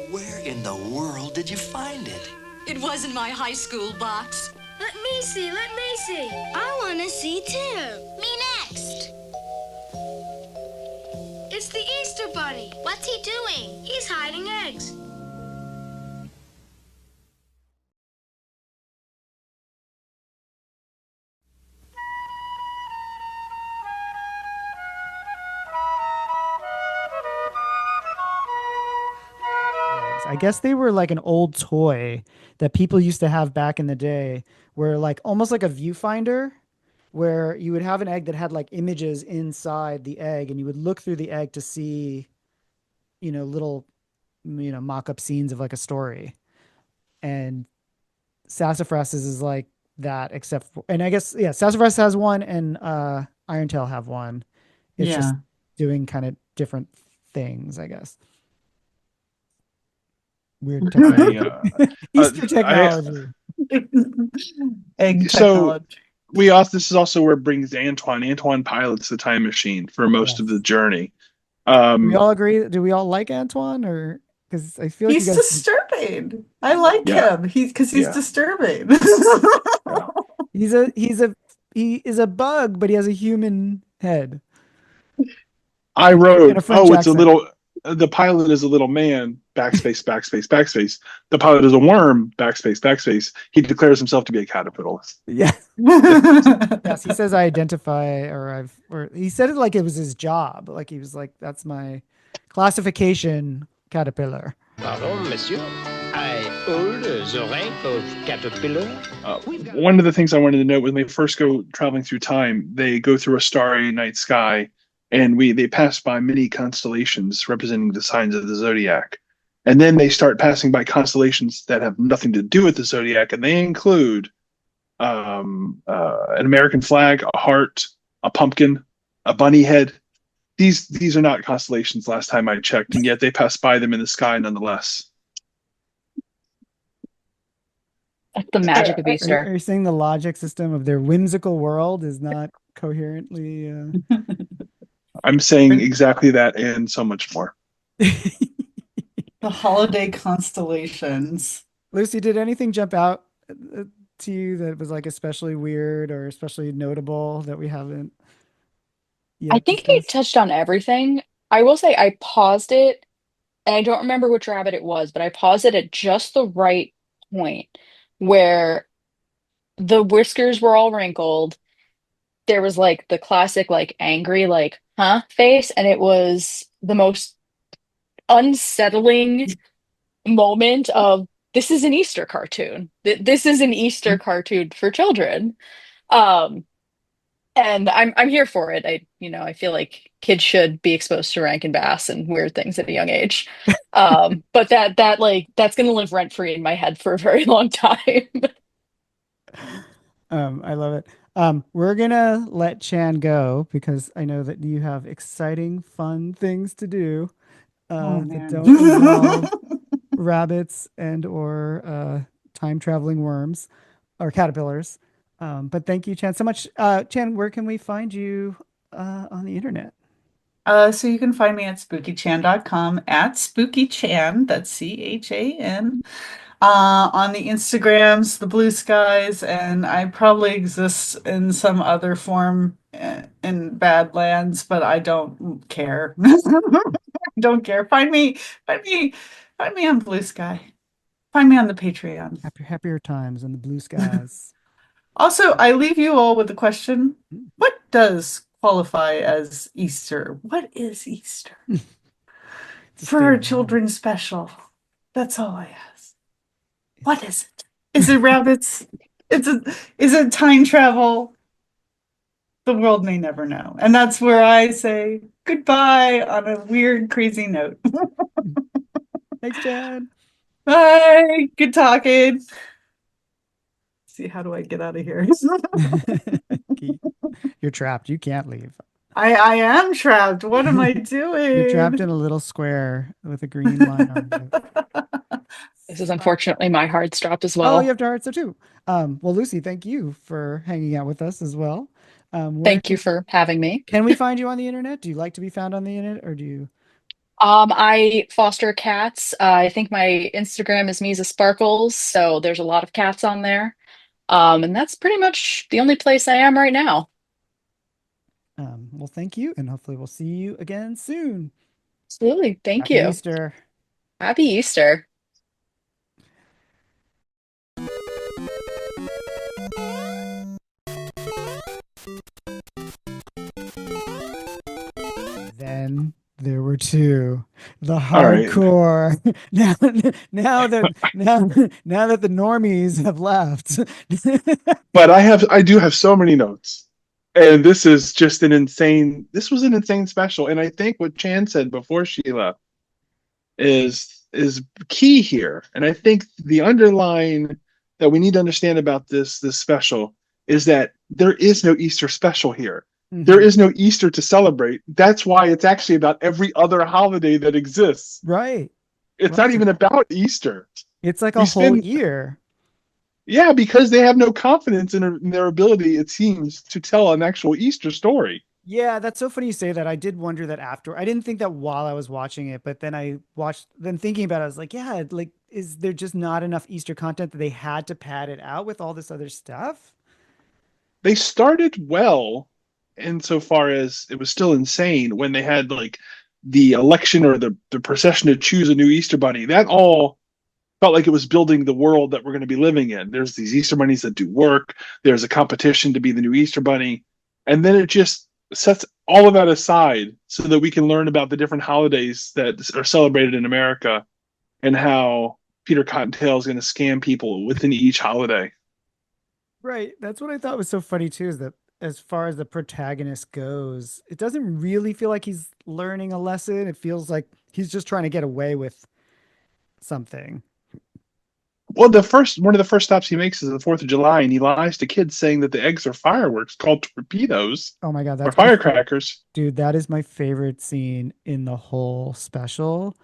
Where in the world did you find it? It was in my high school box. Let me see. I want to see too. Me next. It's the Easter Bunny. What's he doing? He's hiding eggs. I guess they were like an old toy that people used to have back in the day, where like almost like a viewfinder, where you would have an egg that had like images inside the egg, and you would look through the egg to see, little, mock-up scenes of like a story. And Sassafras's is like that, except for, and I guess Sassafras has one and Irontail have one. It's just Yeah. doing kind of different things, I guess. Weird technology. Easter technology. Egg So technology. this is also where it brings Antoine. Antoine pilots the time machine for most of the journey. Do we all agree? Do we all like Antoine, or because I feel like He's you guys? disturbing. I like Yeah. him. He's Yeah. disturbing. He is a bug, but he has a human head. I And wrote, a French accent. the pilot is a little man, backspace, backspace, backspace. The pilot is a worm, backspace, backspace. He declares himself to be a caterpillar. Yeah. Yes, he says I identify, or he said it like it was his job. Like he was like, that's my classification, caterpillar. Pardon, monsieur. I hold the rank of caterpillar. One of the things I wanted to note when they first go traveling through time, they go through a starry night sky, and they pass by many constellations representing the signs of the zodiac. And then they start passing by constellations that have nothing to do with the zodiac, and they include an American flag, a heart, a pumpkin, a bunny head. These are not constellations last time I checked, and yet they pass by them in the sky nonetheless. That's the magic of Easter. Are you saying the logic system of their whimsical world is not coherently? I'm saying exactly that and so much more. The holiday constellations. Lucy, did anything jump out to you that was like especially weird or especially notable that we haven't yet I think you discussed? touched on everything. I will say I paused it, and I don't remember which rabbit it was, but I paused it at just the right point where the whiskers were all wrinkled. There was like the classic, like angry, like, huh face, and it was the most unsettling moment of this is an Easter cartoon. This is an Easter cartoon for children. Um, and I'm here for it. I feel like kids should be exposed to Rankin Bass and weird things at a young age. But that's gonna live rent free in my head for a very long time. I love it. We're gonna let Chan go because I know that you have exciting, fun things to do that man. don't involve rabbits and or time traveling worms or caterpillars. But thank you, Chan, so much. Chan, where can we find you on the internet? So you can find me at spookychan.com at spookychan, that's CHAN. On the Instagrams, the Blue Skies, and I probably exist in some other form in Badlands, but I don't care. Don't care. Find me on Blue Sky. Find me on the Patreon. Happier times and the blue skies. Also, I leave you all with the question: what does qualify as Easter? What is Easter? For a children's special. That's all I ask. What is it? Is it rabbits? Is it time travel? The world may never know. And that's where I say goodbye on a weird, crazy note. Thanks, Jen. Bye. Good talking. See, how do I get out of here? You're trapped. You can't leave. I am trapped. What am I doing? You're trapped in a little square with a green line on it. This is unfortunately my hard stop as Oh, well. you have to heart so too. Well, Lucy, thank you for hanging out with us as well. Thank you for having me. Can we find you on the internet? Do you like to be found on the internet, or do you? I foster cats. I think my Instagram is Misa Sparkles, so there's a lot of cats on there. And that's pretty much the only place I am right now. Well, thank you, and hopefully we'll see you again soon. Absolutely. Thank Happy you. Easter. Happy Easter. Then there were two. The All right. hardcore. Now that the normies have left. But I do have so many notes. And this is just this was an insane special. And I think what Chan said before she left is key here. And I think the underline that we need to understand about this special is that there is no Easter special here. Mm-hmm. There is no Easter to celebrate. That's why it's actually about every other holiday that exists. Right. It's not even about Easter. It's like a whole year. Yeah, because they have no confidence in their ability, it seems, to tell an actual Easter story. Yeah, that's so funny you say that. I did wonder that after. I didn't think that while I was watching it, but then thinking about it, I was like, yeah, like, is there just not enough Easter content that they had to pad it out with all this other stuff? They started well, insofar as it was still insane when they had like the election or the procession to choose a new Easter bunny. That all felt like it was building the world that we're going to be living in. There's these Easter bunnies that do work. There's a competition to be the new Easter bunny. And then it just sets all of that aside so that we can learn about the different holidays that are celebrated in America and how Peter Cottontail is going to scam people within each holiday. Right. That's what I thought was so funny too, is that as far as the protagonist goes, it doesn't really feel like he's learning a lesson. It feels like he's just trying to get away with something. Well, one of the first stops he makes is the 4th of July, and he lies to kids saying that the eggs are fireworks called torpedoes. Oh my God, or firecrackers. Dude, that is my favorite scene in the whole special.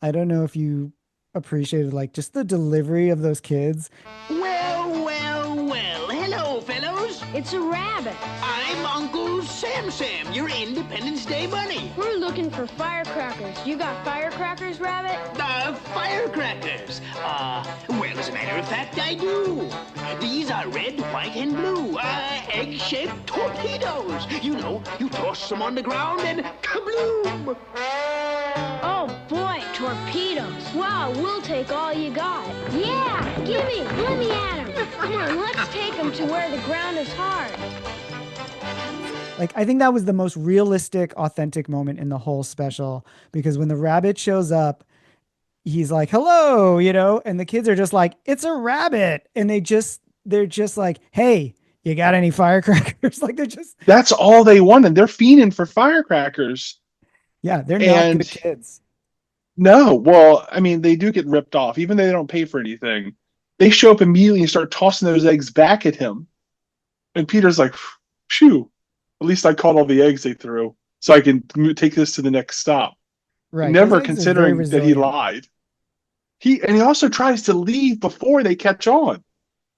I don't know if you appreciated like just the delivery of those kids. Well, well, well. Hello, fellows. It's a rabbit. I'm Uncle Sam, your Independence Day bunny. We're looking for firecrackers. You got firecrackers, Rabbit? Firecrackers. Well, as a matter of fact, I do. These are red, white, and blue. Egg-shaped torpedoes. You know, you toss them on the ground and kabloom! Oh, boy, torpedoes. Wow, we'll take all you got. Yeah, gimme. Let me at them. Come on, let's take them to where the ground is hard. Like, I think that was the most realistic, authentic moment in the whole special, because when the rabbit shows up, he's like, hello, and the kids are just like, it's a rabbit. And they're just like, hey, you got any firecrackers? Like, that's all they wanted. They're fiending for firecrackers. Yeah. They're not good kids. No. Well, I mean, they do get ripped off, even though they don't pay for anything. They show up immediately and start tossing those eggs back at him. And Peter's like, phew. At least I caught all the eggs they threw, so I can take this to the next stop. Right. Never considering that he lied. He also tries to leave before they catch on.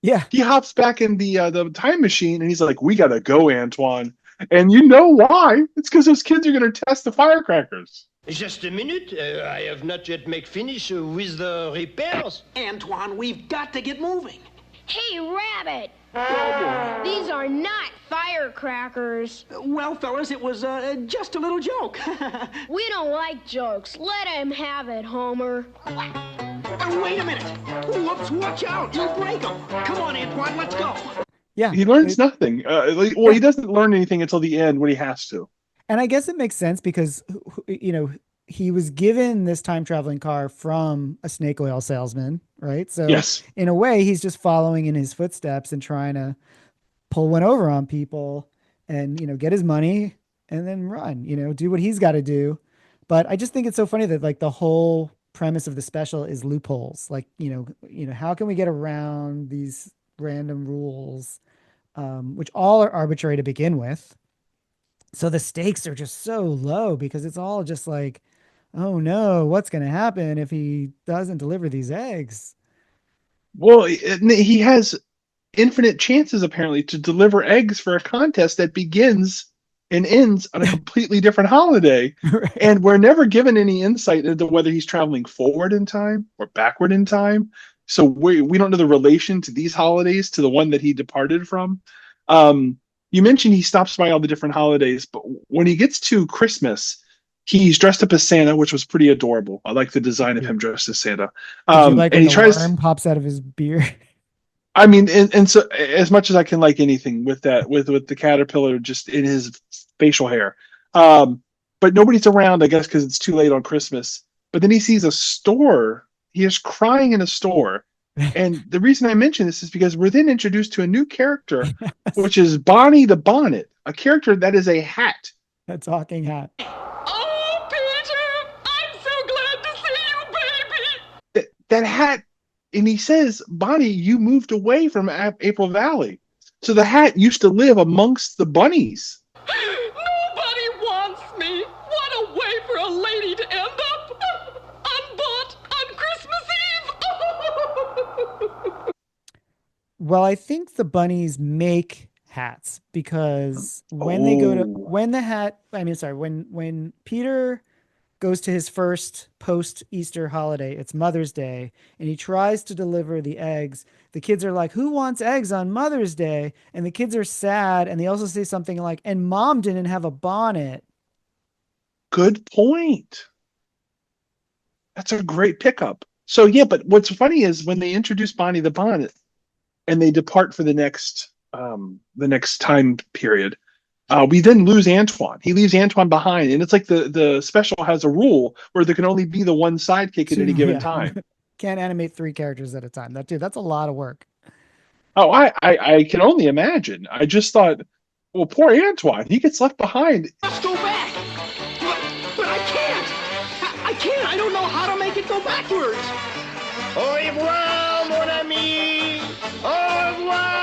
Yeah. He hops back in the time machine and he's like, "We gotta go, Antoine." And you know why? It's because those kids are gonna test the firecrackers. Just a minute. I have not yet made finish with the repairs. Antoine, we've got to get moving. Hey, Rabbit! These are not firecrackers. Well, fellas, it was just a little joke. We don't like jokes. Let him have it, Homer. Wait a minute. Whoops, watch out. You'll break them. Come on, Antoine, let's go. Yeah. He learns nothing. He doesn't learn anything until the end when he has to. And I guess it makes sense because, he was given this time traveling car from a snake oil salesman, right? So Yes. in a way, he's just following in his footsteps and trying to pull one over on people and, get his money and then run, do what he's got to do. But I just think it's so funny that like the whole premise of the special is loopholes. Like, how can we get around these random rules, which all are arbitrary to begin with? So the stakes are just so low because it's all just like, oh no, what's going to happen if he doesn't deliver these eggs? Well, he has infinite chances apparently to deliver eggs for a contest that begins and ends on a completely different holiday. Right. And we're never given any insight into whether he's traveling forward in time or backward in time. So we don't know the relation to these holidays to the one that he departed from. You mentioned he stops by all the different holidays, but when he gets to Christmas, he's dressed up as Santa, which was pretty adorable. I like the design of him dressed as Santa. Did you like And when he the tries. worm pops out of his beard? I mean, and so as much as I can like anything with that, with the caterpillar just in his facial hair, but nobody's around, I guess, because it's too late on Christmas. But then he sees a store. He is crying in a store, and the reason I mention this is because we're then introduced to a new character, which is Bonnie the Bonnet, a character that is a hat. A talking hat. Oh, Peter! I'm so glad to see you, baby! That hat. And he says, Bonnie, you moved away from April Valley. So the hat used to live amongst the bunnies. Nobody wants me. What a way for a lady to end up unbought on Christmas Eve. Well, I think the bunnies make hats because when when Peter goes to his first post-Easter holiday, it's Mother's Day, and he tries to deliver the eggs. The kids are like, who wants eggs on Mother's Day? And the kids are sad, and they also say something like, and Mom didn't have a bonnet. Good point. That's a great pickup. So yeah, but what's funny is when they introduce Bonnie the Bonnet and they depart for the next time period, we then lose Antoine. He leaves Antoine behind, and it's like the special has a rule where there can only be the one sidekick at any given time. Can't animate 3 characters at a time. That's a lot of work. Oh, I can only imagine. I just thought, well, poor Antoine, he gets left behind. Let's go back! But I can't! I can't! I don't know how to make it go backwards! Au revoir, mon ami! Au revoir!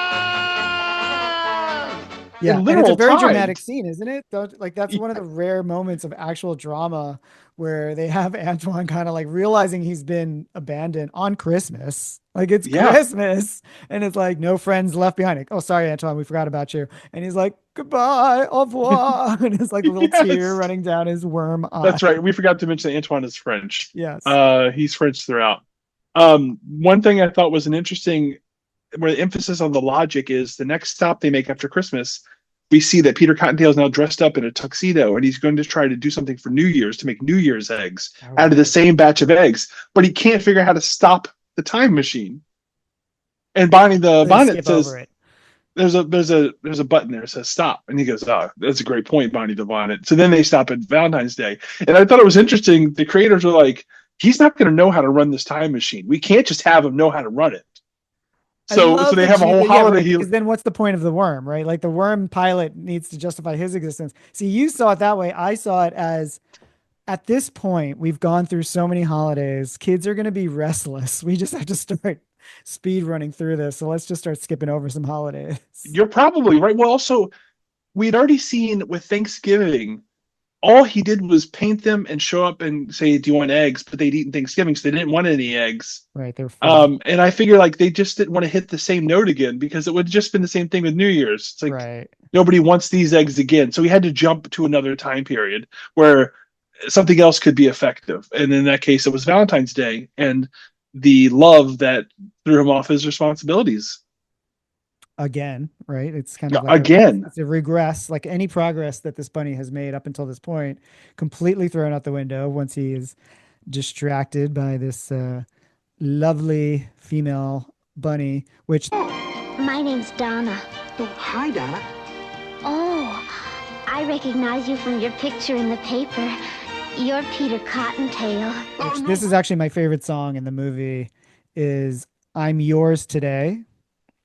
Yeah, and it's a very dramatic scene, isn't it? Like that's one of the rare moments of actual drama where they have Antoine kind of like realizing he's been abandoned on Christmas. Like it's Christmas, and it's like no friends left behind. Like, oh, sorry, Antoine, we forgot about you. And he's like, goodbye, au revoir, and it's like a little tear running down his worm eye. That's right. We forgot to mention that Antoine is French. Yes, he's French throughout. One thing I thought was an interesting, where the emphasis on the logic is the next stop they make after Christmas. We see that Peter Cottontail is now dressed up in a tuxedo, and he's going to try to do something for New Year's to make New Year's eggs out of the same batch of eggs, but he can't figure out how to stop the time machine. And Bonnie the Bonnet says, "There's a button there that says stop," and he goes, "Oh, that's a great point, Bonnie the Bonnet." So then they stop at Valentine's Day, and I thought it was interesting. The creators were like, "He's not going to know how to run this time machine. We can't just have him know how to run it." So they have a whole holiday. Because then what's the point of the worm, right? Like the worm pilot needs to justify his existence. See, you saw it that way. I saw it as at this point, we've gone through so many holidays. Kids are going to be restless. We just have to start speed running through this. So let's just start skipping over some holidays. You're probably right. Well, also, we'd already seen with Thanksgiving, all he did was paint them and show up and say, "Do you want eggs?" But they'd eaten Thanksgiving, so they didn't want any eggs. Right. They're and I figure like they just didn't want to hit the same note again because it would have just been the same thing with New Year's. It's like nobody wants these eggs again. So we had to jump to another time period where something else could be effective. And in that case, it was Valentine's Day and the love that threw him off his responsibilities. Again, right? It's kind of like it's a regress, like any progress that this bunny has made up until this point, completely thrown out the window once he is distracted by this lovely female bunny, which... My name's Donna. Oh, hi, Donna. Oh, I recognize you from your picture in the paper. You're Peter Cottontail. This is actually my favorite song in the movie. is I'm Yours Today.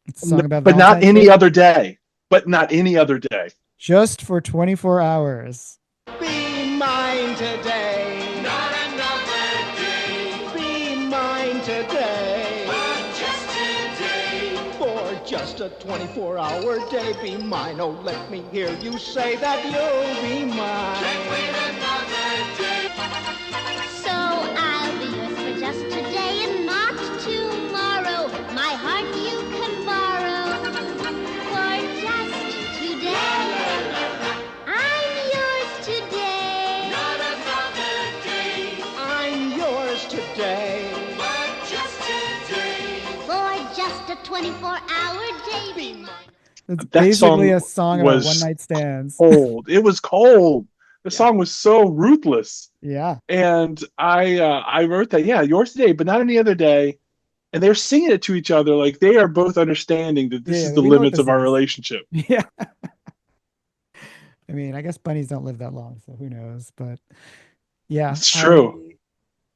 It's a song about But not Valentine's any Day. other day. But not any other day. Just for 24 hours. Be mine today. Not another day. Be mine today. But just today. For just a 24-hour day, be mine. Oh, let me hear you say that you'll be mine. Can't wait another day. So I'll be yours for just today and not tomorrow. My heart you can borrow for just today. I'm yours today. Not another day. I'm yours today. But just today. For just a 24-hour day. Be mine. It's That basically song a song about was one night stands. Cold. It was cold. The song was so ruthless. Yeah. And I wrote that, yeah, yours today, but not any other day. And they're singing it to each other like they are both understanding that this is the we know what limits this of our is. relationship. Yeah. I mean, I guess bunnies don't live that long, so who knows? But yeah, It's true.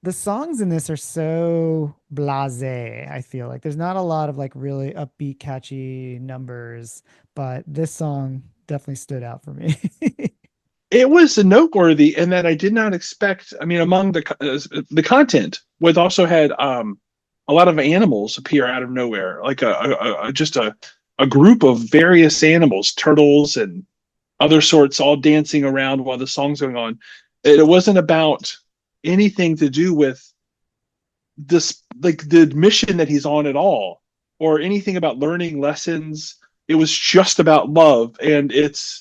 the songs in this are so blasé, I feel like. There's not a lot of like really upbeat, catchy numbers, but this song definitely stood out for me. It was noteworthy, and that I did not expect. I mean, among the content, was also had a lot of animals appear out of nowhere, like just a group of various animals, turtles and other sorts, all dancing around while the song's going on. It wasn't about anything to do with this, like the mission that he's on at all, or anything about learning lessons. It was just about love and its,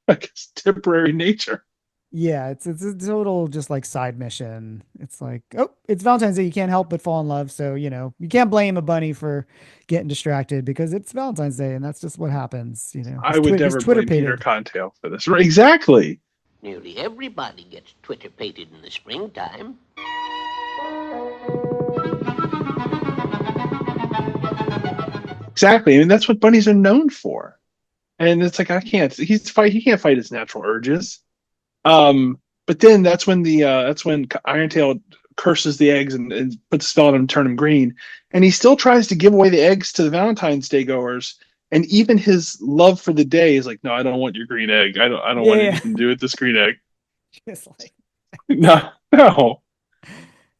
I guess, temporary nature. Yeah, it's a total just like side mission. It's like, oh, it's Valentine's Day. You can't help but fall in love. So, you know, you can't blame a bunny for getting distracted because it's Valentine's Day and that's just what happens. You know, I would never Twitter blame Peter pated. Cottontail for this. Right, exactly. Nearly everybody gets Twitter-pated in the springtime. Exactly. I mean, that's what bunnies are known for. And it's like, I can't, he can't fight his natural urges. But then that's when Irontail curses the eggs and puts a spell on him to turn him green. And he still tries to give away the eggs to the Valentine's Day goers. And even his love for the day is like, no, I don't want your green egg. I don't want anything to do with this green egg. Just like, no.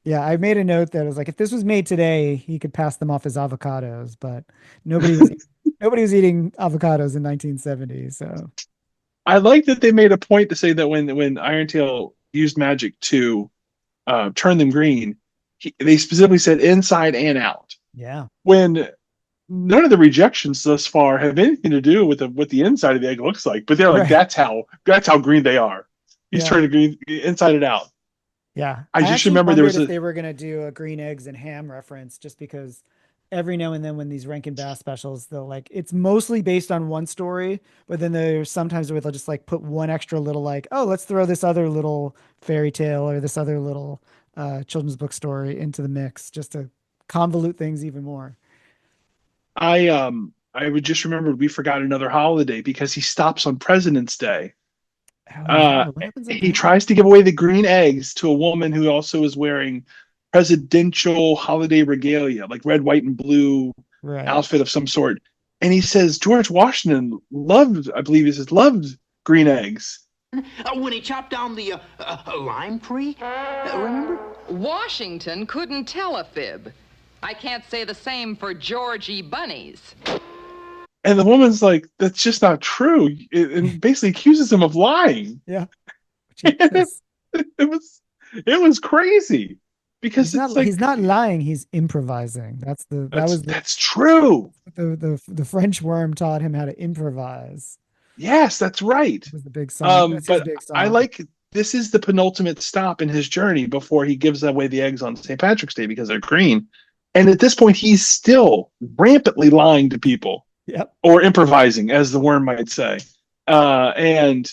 yeah, I made a note that was like, if this was made today, he could pass them off as avocados, but nobody was eating avocados in 1970. So I like that they made a point to say that when Irontail used magic to turn them green, they specifically said inside and out. yeah, When none of the rejections thus far have anything to do with what the inside of the egg looks like, but they're like, Right. that's how green they are. He's Yeah. turning green inside and out. yeah. I just actually remember there was wondered if a they were gonna do a green eggs and ham reference, just because every now and then when these Rankin Bass specials, they'll like it's mostly based on one story, but then there's sometimes where they'll just like put one extra little like, oh, let's throw this other little fairy tale or this other little children's book story into the mix just to convolute things even more. I would just remember we forgot another holiday because he stops on President's Day. Oh, yeah. What happens at He that? tries to give away the green eggs to a woman who also is wearing presidential holiday regalia, like red, white, and blue Right. outfit of some sort. And he says George Washington loved, I believe he says, loved green eggs. When he chopped down the lime tree, remember? Washington couldn't tell a fib. I can't say the same for Georgie bunnies. And the woman's like, that's just not true. And basically accuses him of lying. Yeah. it was crazy. Because he's not lying, he's improvising. That's true. The French worm taught him how to improvise. Yes, that's right. It was the big song. That's his But big song. I like this is the penultimate stop in his journey before he gives away the eggs on St. Patrick's Day because they're green. And at this point, he's still rampantly lying to people. Yep. Or improvising, as the worm might say. And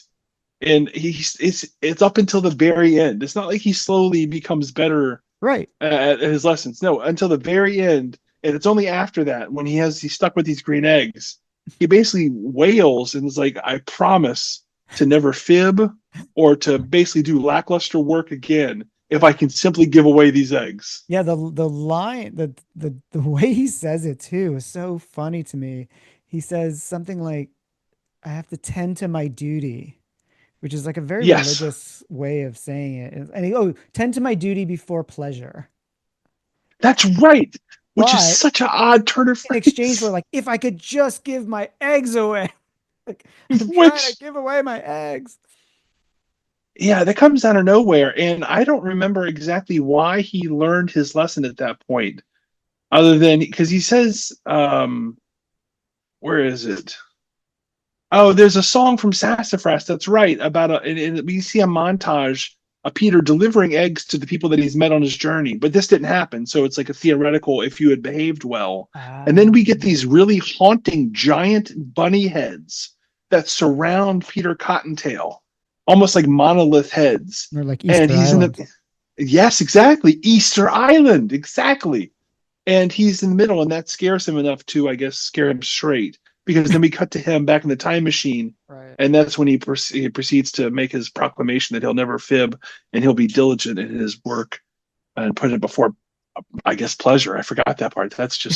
it's up until the very end. It's not like he slowly becomes better right at his lessons. No, until the very end. And it's only after that when he's stuck with these green eggs. He basically wails and is like, I promise to never fib or to basically do lackluster work again. if I can simply give away these eggs. Yeah, the line, the way he says it too is so funny to me. He says something like, "I have to tend to my duty," which is like a very Yes, religious way of saying it. And tend to my duty before pleasure. that's right. Which is But such an odd turn of in exchange for phrase. like, if I could just give my eggs away, like I'm trying to Which, give away my eggs. yeah, that comes out of nowhere. And I don't remember exactly why he learned his lesson at that point, other than because he says, where is it? Oh, there's a song from Sassafras. That's right. About and we see a montage of Peter delivering eggs to the people that he's met on his journey. But this didn't happen. So it's like a theoretical if you had behaved well. And then we get these really haunting giant bunny heads that surround Peter Cottontail, almost like monolith heads. Or like And Easter he's in Island. the, yes, exactly. Easter Island. Exactly. And he's in the middle, and that scares him enough to, I guess, scare him straight. Because then we cut to him back in the time machine, Right. and that's when he proceeds to make his proclamation that he'll never fib and he'll be diligent in his work and put it before, I guess, pleasure. I forgot that part. That's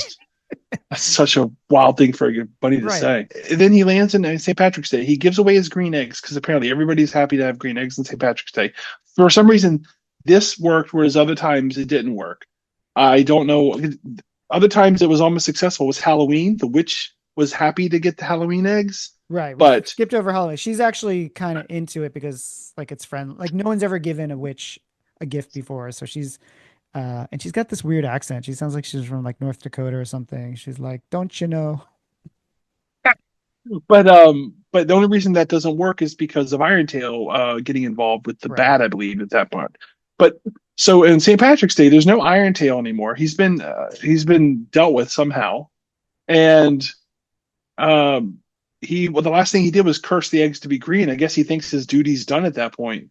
such a wild thing for a bunny to Right. say. And then he lands in St. Patrick's Day. He gives away his green eggs because apparently everybody's happy to have green eggs on St. Patrick's Day. For some reason, this worked, whereas other times it didn't work. I don't know. Other times it was almost successful. It was Halloween. The witch was happy to get the Halloween eggs. Right. We But skipped over Halloween. She's actually kind of into it because like it's friend like no one's ever given a witch a gift before. So she's and she's got this weird accent. She sounds like she's from like North Dakota or something. She's like, "Don't you know?" but the only reason that doesn't work is because of Irontail getting involved with the Right. bat, I believe, at that point. But so in St. Patrick's Day, there's no Irontail anymore. He's been dealt with somehow, and the last thing he did was curse the eggs to be green. I guess he thinks his duty's done at that point.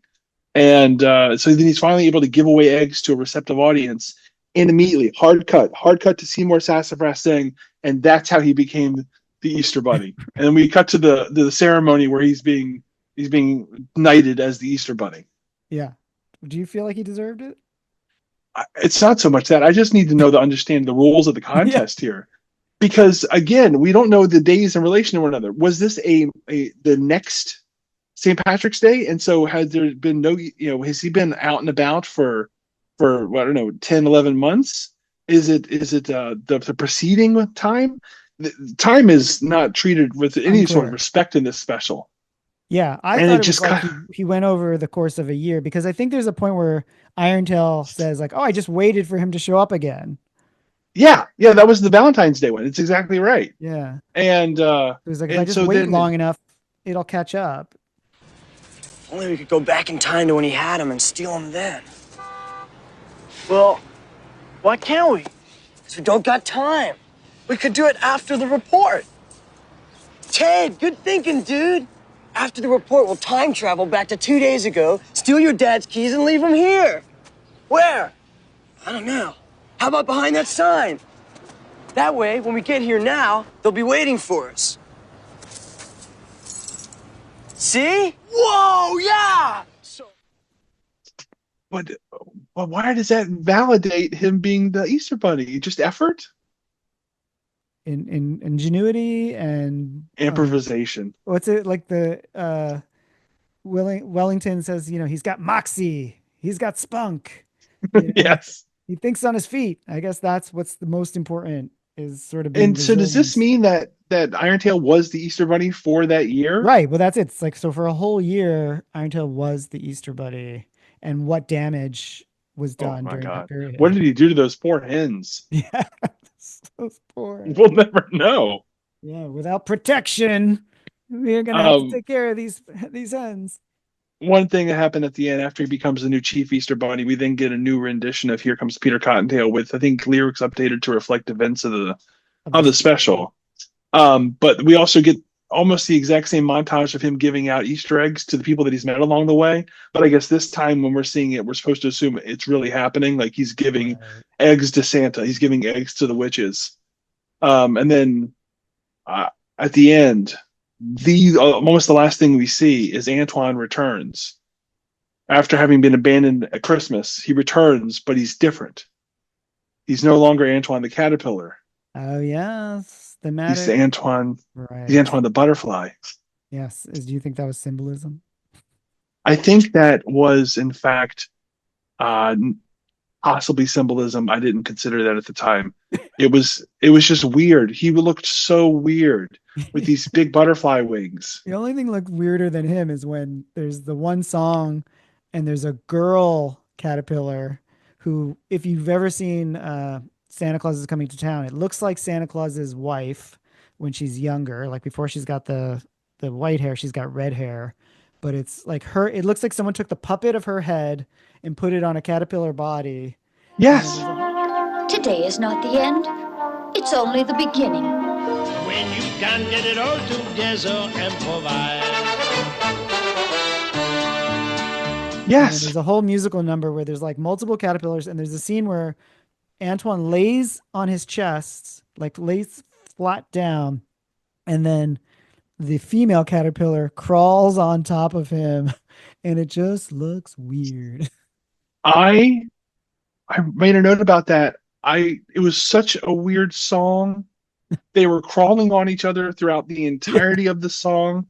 And so then he's finally able to give away eggs to a receptive audience. And immediately, hard cut to Seymour Sassafras saying, and that's how he became the Easter Bunny. And then we cut to the ceremony where he's being knighted as the Easter Bunny. Yeah. Do you feel like he deserved it? It's not so much that. I just need to know understand the rules of the contest here. Because again, we don't know the days in relation to one another. Was this the next St. Patrick's Day? And so has there been has he been out and about for I don't know, 10, 11 months? Is it the preceding time? Time is not treated with any sort of respect in this special. Yeah, I And thought it it was just like he went over the course of a year because I think there's a point where Irontail says like, "Oh, I just waited for him to show up again." Yeah, that was the Valentine's Day one. It's exactly right. Yeah. And it was like, if I just wait long enough, it'll catch up. Only we could go back in time to when he had him and steal him then. Well, why can't we? Because we don't got time. We could do it after the report. Ted, good thinking, dude. After the report, we'll time travel back to 2 days ago, steal your dad's keys, and leave them here. Where? I don't know. How about behind that sign? That way, when we get here now, they'll be waiting for us. See? Whoa, yeah! But why does that validate him being the Easter Bunny? Just effort? In ingenuity and improvisation. What's it like the Wellington says, he's got moxie, he's got spunk. Yes. He thinks on his feet. I guess that's what's the most important is sort of And so does this mean that Irontail was the Easter Bunny for that year? Right. Well, that's it. It's like, so for a whole year, Irontail was the Easter Bunny, and what damage was done during that period. What did he do to those poor hens? Yeah. Those poor. We'll never know. Yeah. Without protection, we're going to have to take care of these hens. One thing that happened at the end after he becomes the new Chief Easter Bunny, we then get a new rendition of "Here Comes Peter Cottontail" with, I think, lyrics updated to reflect events of the special. But we also get almost the exact same montage of him giving out Easter eggs to the people that he's met along the way. But I guess this time when we're seeing it, we're supposed to assume it's really happening. Like he's giving eggs to Santa, he's giving eggs to the witches, and then at the end, almost the last thing we see is Antoine returns, After having been abandoned at Christmas, he returns, but he's different. He's no longer Antoine the caterpillar. Oh yes, He's thematic. the Antoine. He's Right. Antoine the butterfly. Yes. Do you think that was symbolism? I think that was, in fact, uh, possibly symbolism. I didn't consider that at the time. It was just weird. He looked so weird with these big butterfly wings. The only thing looked weirder than him is when there's the one song and there's a girl caterpillar who, if you've ever seen Santa Claus is Coming to Town, it looks like Santa Claus's wife when she's younger. Like before she's got the white hair, she's got red hair. But it's like her, it looks like someone took the puppet of her head and put it on a caterpillar body. Yes. Today is not the end. It's only the beginning. When you can get it all together and provide. Yes. There's a whole musical number where there's like multiple caterpillars, and there's a scene where Antoine lays on his chest, like lays flat down, and then the female caterpillar crawls on top of him, and it just looks weird. I made a note about that. It was such a weird song. They were crawling on each other throughout the entirety of the song,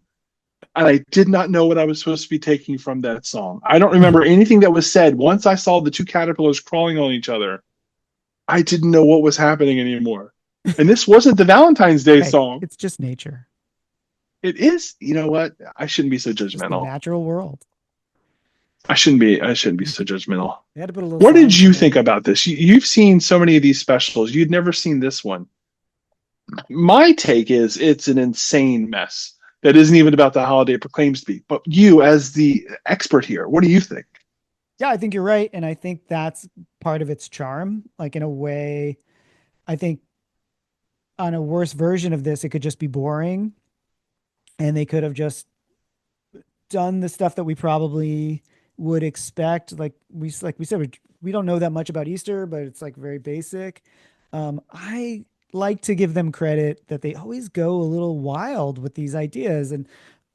and I did not know what I was supposed to be taking from that song. I don't remember anything that was said. Once I saw the two caterpillars crawling on each other, I didn't know what was happening anymore. And this wasn't the Valentine's Day song. It's just nature. It is. You know what? I shouldn't be so It's the judgmental. natural world. I shouldn't be so judgmental. They had to put a little What did song you in there. think about this? You've seen so many of these specials. You'd never seen this one. My take is it's an insane mess that isn't even about the holiday it proclaims to be. But you, as the expert here, what do you think? Yeah, I think you're right. And I think that's part of its charm. Like, in a way, I think on a worse version of this, it could just be boring. And they could have just done the stuff that we probably would expect. Like we said, we don't know that much about Easter, but it's like very basic. I like to give them credit that they always go a little wild with these ideas. And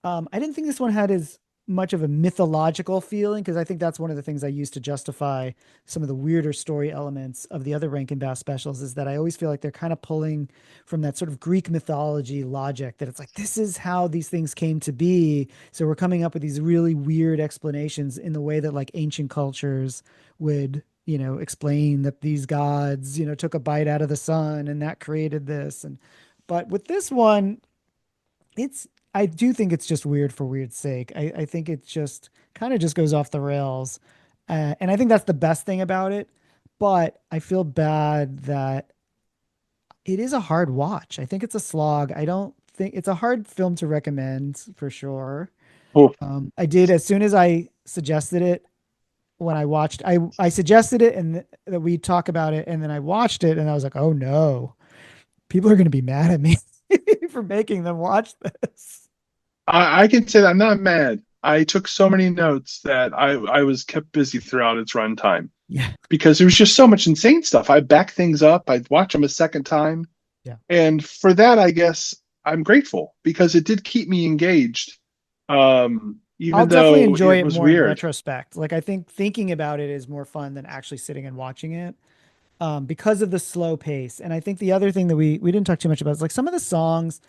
I didn't think this one had as much of a mythological feeling, because I think that's one of the things I use to justify some of the weirder story elements of the other Rankin Bass specials, is that I always feel like they're kind of pulling from that sort of Greek mythology logic, that it's like, this is how these things came to be. So we're coming up with these really weird explanations in the way that like ancient cultures would, explain that these gods, took a bite out of the sun and that created this. But with this one, I do think it's just weird for weird's sake. I think it just kind of just goes off the rails. And I think that's the best thing about it. But I feel bad that it is a hard watch. I think it's a slog. I don't think it's a hard film to recommend for sure. Oh. I did, as soon as I suggested it, when I watched, I suggested it and that we talk about it. And then I watched it and I was like, oh no, people are going to be mad at me for making them watch this. I can say that I'm not mad. I took so many notes that I was kept busy throughout its runtime. Yeah. Because there was just so much insane stuff. I back things up. I'd watch them a second time. Yeah. And for that, I guess I'm grateful, because it did keep me engaged. Even I'll though definitely enjoy it was more in weird. retrospect. Like, I think thinking about it is more fun than actually sitting and watching it, because of the slow pace. And I think the other thing that we didn't talk too much about is like some of the songs,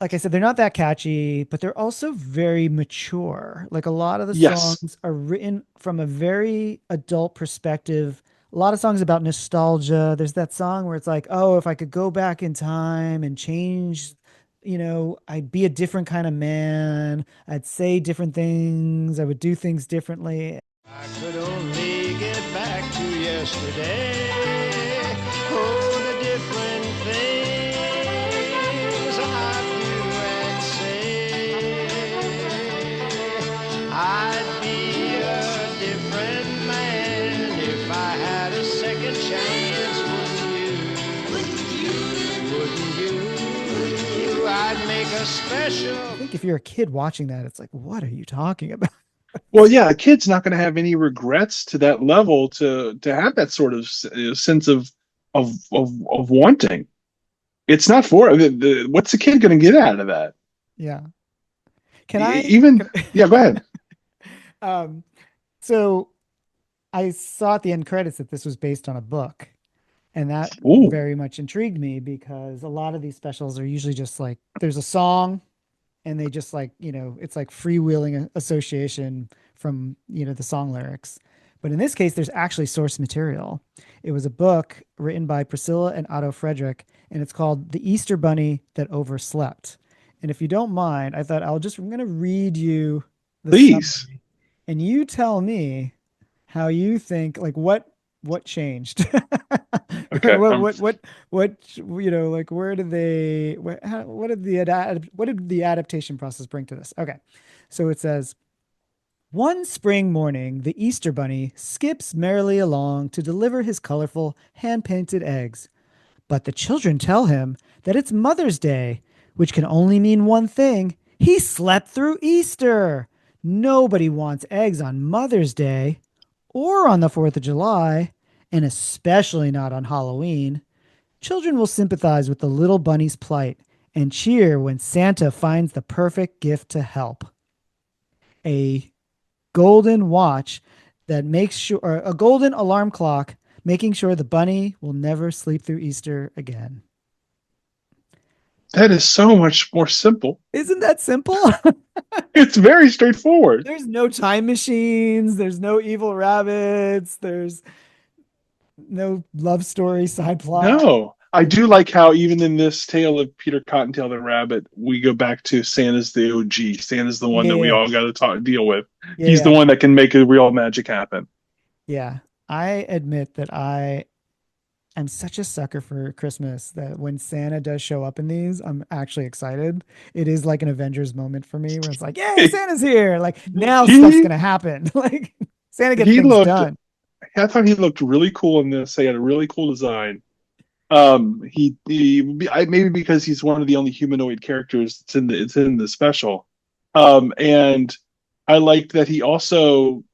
like I said, they're not that catchy, but they're also very mature. Like, a lot of the Yes. songs are written from a very adult perspective. A lot of songs about nostalgia. There's that song where it's like, oh, if I could go back in time and change, I'd be a different kind of man. I'd say different things. I would do things differently. I could only get back to yesterday. Oh, the different things I do and say. I'd be a different man if I had a second chance. Wouldn't you? I'd make a special. I think if you're a kid watching that, it's like, what are you talking about? Well, yeah, a kid's not going to have any regrets to that level to have that sort of sense of wanting. It's not for what's the kid going to get out of that? Yeah. Can I Yeah, go ahead. Um, so I saw at the end credits that this was based on a book, and that Ooh, very much intrigued me because a lot of these specials are usually just like there's a song and they just like, it's like freewheeling association from, the song lyrics. But in this case, there's actually source material. It was a book written by Priscilla and Otto Frederick, and it's called The Easter Bunny That Overslept. And if you don't mind, I'm going to read you the please. summary, and you tell me how you think, like what changed. Okay. Like where did they what did the adaptation process bring to this? Okay. So it says, one spring morning, the Easter bunny skips merrily along to deliver his colorful hand-painted eggs. But the children tell him that it's Mother's Day, which can only mean one thing. He slept through Easter. Nobody wants eggs on Mother's Day or on the 4th of July, and especially not on Halloween. Children will sympathize with the little bunny's plight and cheer when Santa finds the perfect gift to help. A golden watch that makes sure, or a golden alarm clock making sure the bunny will never sleep through Easter again. That is so much more simple. Isn't that simple? It's very straightforward. There's no time machines. There's no evil rabbits. There's no love story side plot. No. I do like how even in this tale of Peter Cottontail the Rabbit, we go back to Santa's the OG. Santa's the one that we Yeah. all got to deal with. Yeah, He's the yeah. one that can make a real magic happen. Yeah. I admit that I am such a sucker for Christmas that when Santa does show up in these, I'm actually excited. It is like an Avengers moment for me where it's like, yay, Santa's here. Like now stuff's He gonna happen. Like Santa gets he things looked done. I thought he looked really cool in this. He had a really cool design. Maybe because he's one of the only humanoid characters it's in the special. And I liked that he also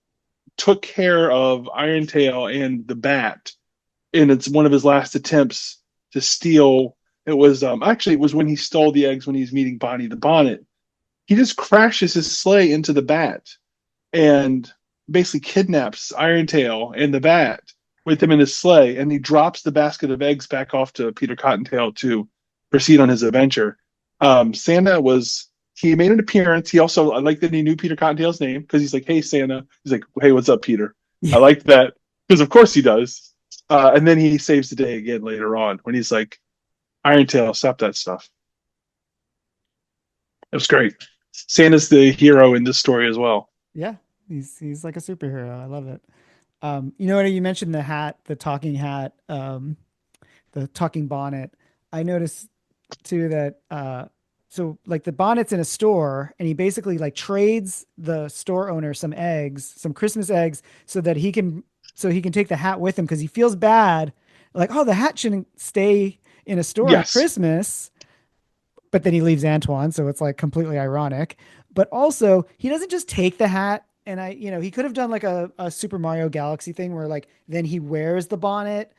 took care of Iron Tail and the Bat, and it's one of his last attempts to steal. It was actually it was when he stole the eggs when he's meeting Bonnie the Bonnet. He just crashes his sleigh into the Bat and basically kidnaps Iron Tail and the Bat with him in his sleigh, and he drops the basket of eggs back off to Peter Cottontail to proceed on his adventure. He made an appearance. I like that he knew Peter Cottontail's name because he's like, "Hey, Santa." He's like, "Hey, what's up, Peter?" I liked that because of course he does. And then he saves the day again later on when he's like, "Iron Tail, stop that stuff." It was great. Santa's the hero in this story as well. Yeah. He's like a superhero. I love it. You know what, you mentioned the hat, the talking hat, the talking bonnet. I noticed too that so like the bonnet's in a store and he basically like trades the store owner some eggs, some Christmas eggs, so he can take the hat with him because he feels bad. Like, oh, the hat shouldn't stay in a store at Christmas. But then he leaves Antoine, so it's like completely ironic. But also, he doesn't just take the hat, and he could have done like a Super Mario Galaxy thing where like then he wears the bonnet.